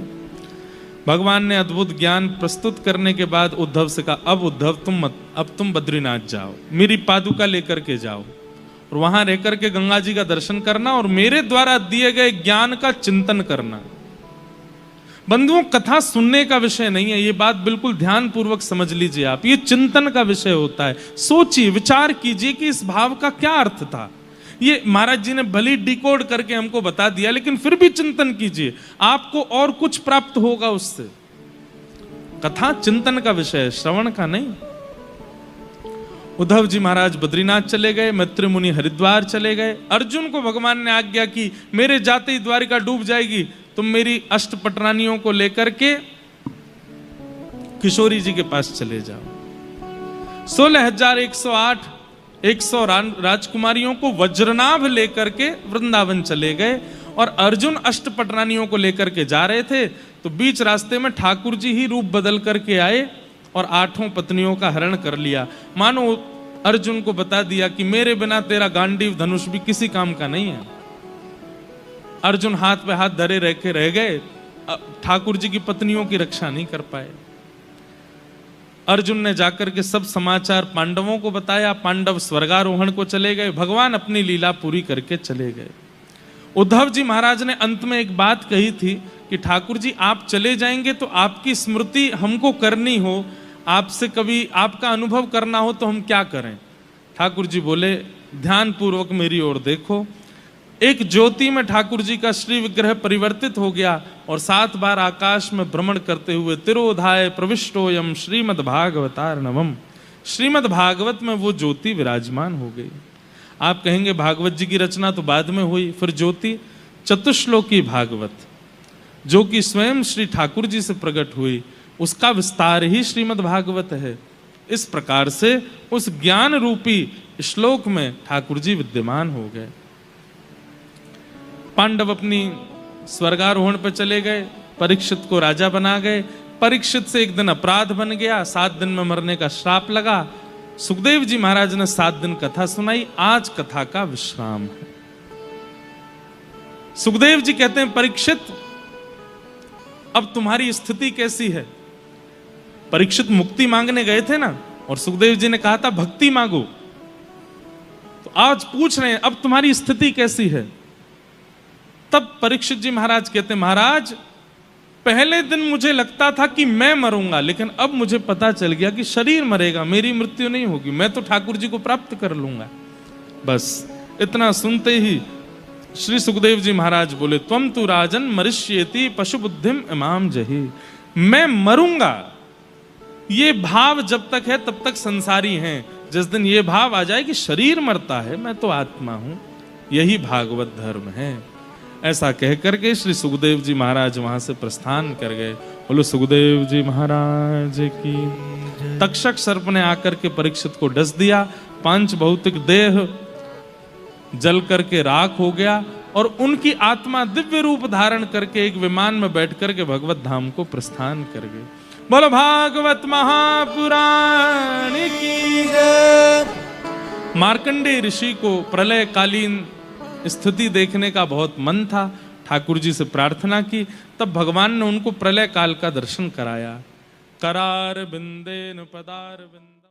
[SPEAKER 1] भगवान ने अद्भुत ज्ञान प्रस्तुत करने के बाद उद्धव से कहा अब उद्धव अब तुम बद्रीनाथ जाओ, मेरी पादुका लेकर के जाओ और वहां रह करके गंगा जी का दर्शन करना और मेरे द्वारा दिए गए ज्ञान का चिंतन करना। बंधुओं, कथा सुनने का विषय नहीं है, ये बात बिल्कुल ध्यान पूर्वक समझ लीजिए आप। ये चिंतन का विषय होता है। सोचिए, विचार कीजिए कि इस भाव का क्या अर्थ था। ये महाराज जी ने भली डिकोड करके हमको बता दिया, लेकिन फिर भी चिंतन कीजिए, आपको और कुछ प्राप्त होगा उससे। कथा चिंतन का विषय है, श्रवण का नहीं। उद्धव जी महाराज बद्रीनाथ चले गए, मैत्री मुनि हरिद्वार चले गए। अर्जुन को भगवान ने आज्ञा की, मेरे जाते ही द्वारिका डूब जाएगी, तुम मेरी अष्टपटरानियों को लेकर के किशोरी जी के पास चले जाओ। 16,108 100 राजकुमारियों को वज्रनाभ लेकर के वृंदावन चले गए और अर्जुन अष्टपटरानियों को लेकर के जा रहे थे, तो बीच रास्ते में ठाकुर जी ही रूप बदल करके आए और 8 पत्नियों का हरण कर लिया। मानो अर्जुन को बता दिया कि मेरे बिना तेरा गांडीव धनुष भी किसी काम का नहीं है। अर्जुन हाथ पे हाथ धरे रह के रह गए, ठाकुर जी की पत्नियों की रक्षा नहीं कर पाए। अर्जुन ने जाकर के सब समाचार पांडवों को बताया, पांडव स्वर्गारोहण को चले गए, भगवान अपनी लीला पूरी करके चले गए। उद्धव जी महाराज ने अंत में एक बात कही थी कि ठाकुर जी आप चले जाएंगे तो आपकी स्मृति हमको करनी हो, आपसे कभी आपका अनुभव करना हो तो हम क्या करें। ठाकुर जी बोले, ध्यान पूर्वक मेरी ओर देखो। एक ज्योति में ठाकुर जी का श्री विग्रह परिवर्तित हो गया और 7 बार आकाश में भ्रमण करते हुए तिरोधाय प्रविष्टोयम श्रीमद् भागवतार्णवम, श्रीमद् भागवत में वो ज्योति विराजमान हो गई। आप कहेंगे भागवत जी की रचना तो बाद में हुई, फिर ज्योति चतुश्लोकी भागवत जो कि स्वयं श्री ठाकुर जी से प्रकट हुई, उसका विस्तार ही श्रीमद् भागवत है। इस प्रकार से उस ज्ञान रूपी श्लोक में ठाकुर जी विद्यमान हो गए। पांडव अपनी स्वर्गारोहण पर चले गए, परीक्षित को राजा बना गए। परीक्षित से एक दिन अपराध बन गया, 7 दिन में मरने का श्राप लगा। सुखदेव जी महाराज ने 7 दिन कथा सुनाई, आज कथा का विश्राम है। सुखदेव जी कहते हैं, परीक्षित अब तुम्हारी स्थिति कैसी है। परीक्षित मुक्ति मांगने गए थे ना, और सुखदेव जी ने कहा था भक्ति मांगो, तो आज पूछ रहे हैं अब तुम्हारी स्थिति कैसी है। तब परीक्षित जी महाराज कहते हैं, महाराज पहले दिन मुझे लगता था कि मैं मरूंगा, लेकिन अब मुझे पता चल गया कि शरीर मरेगा, मेरी मृत्यु नहीं होगी, मैं तो ठाकुर जी को प्राप्त कर लूंगा। बस इतना सुनते ही श्री सुखदेव जी महाराज बोले, त्वम तु राजन मरिष्येति पशु बुद्धिम इमाम जही। मैं मरूंगा ये भाव जब तक है तब तक संसारी हैं, जिस दिन ये भाव आ जाए कि शरीर मरता है, मैं तो आत्मा हूं, यही भागवत धर्म है। ऐसा कहकर के श्री सुखदेव जी महाराज वहां से प्रस्थान कर गए। बोलो सुखदेव जी महाराज की। तक्षक सर्प ने आकर के परीक्षित को डस दिया, 5 भौतिक देह जल करके राख हो गया और उनकी आत्मा दिव्य रूप धारण करके एक विमान में बैठ करके भगवत धाम को प्रस्थान कर गए। बोलो भागवत महापुराण की जय। मार्कंडेय ऋषि को प्रलय कालीन स्थिति देखने का बहुत मन था, ठाकुर जी से प्रार्थना की, तब भगवान ने उनको प्रलय काल का दर्शन कराया। करार बिंदेन पदार बिंद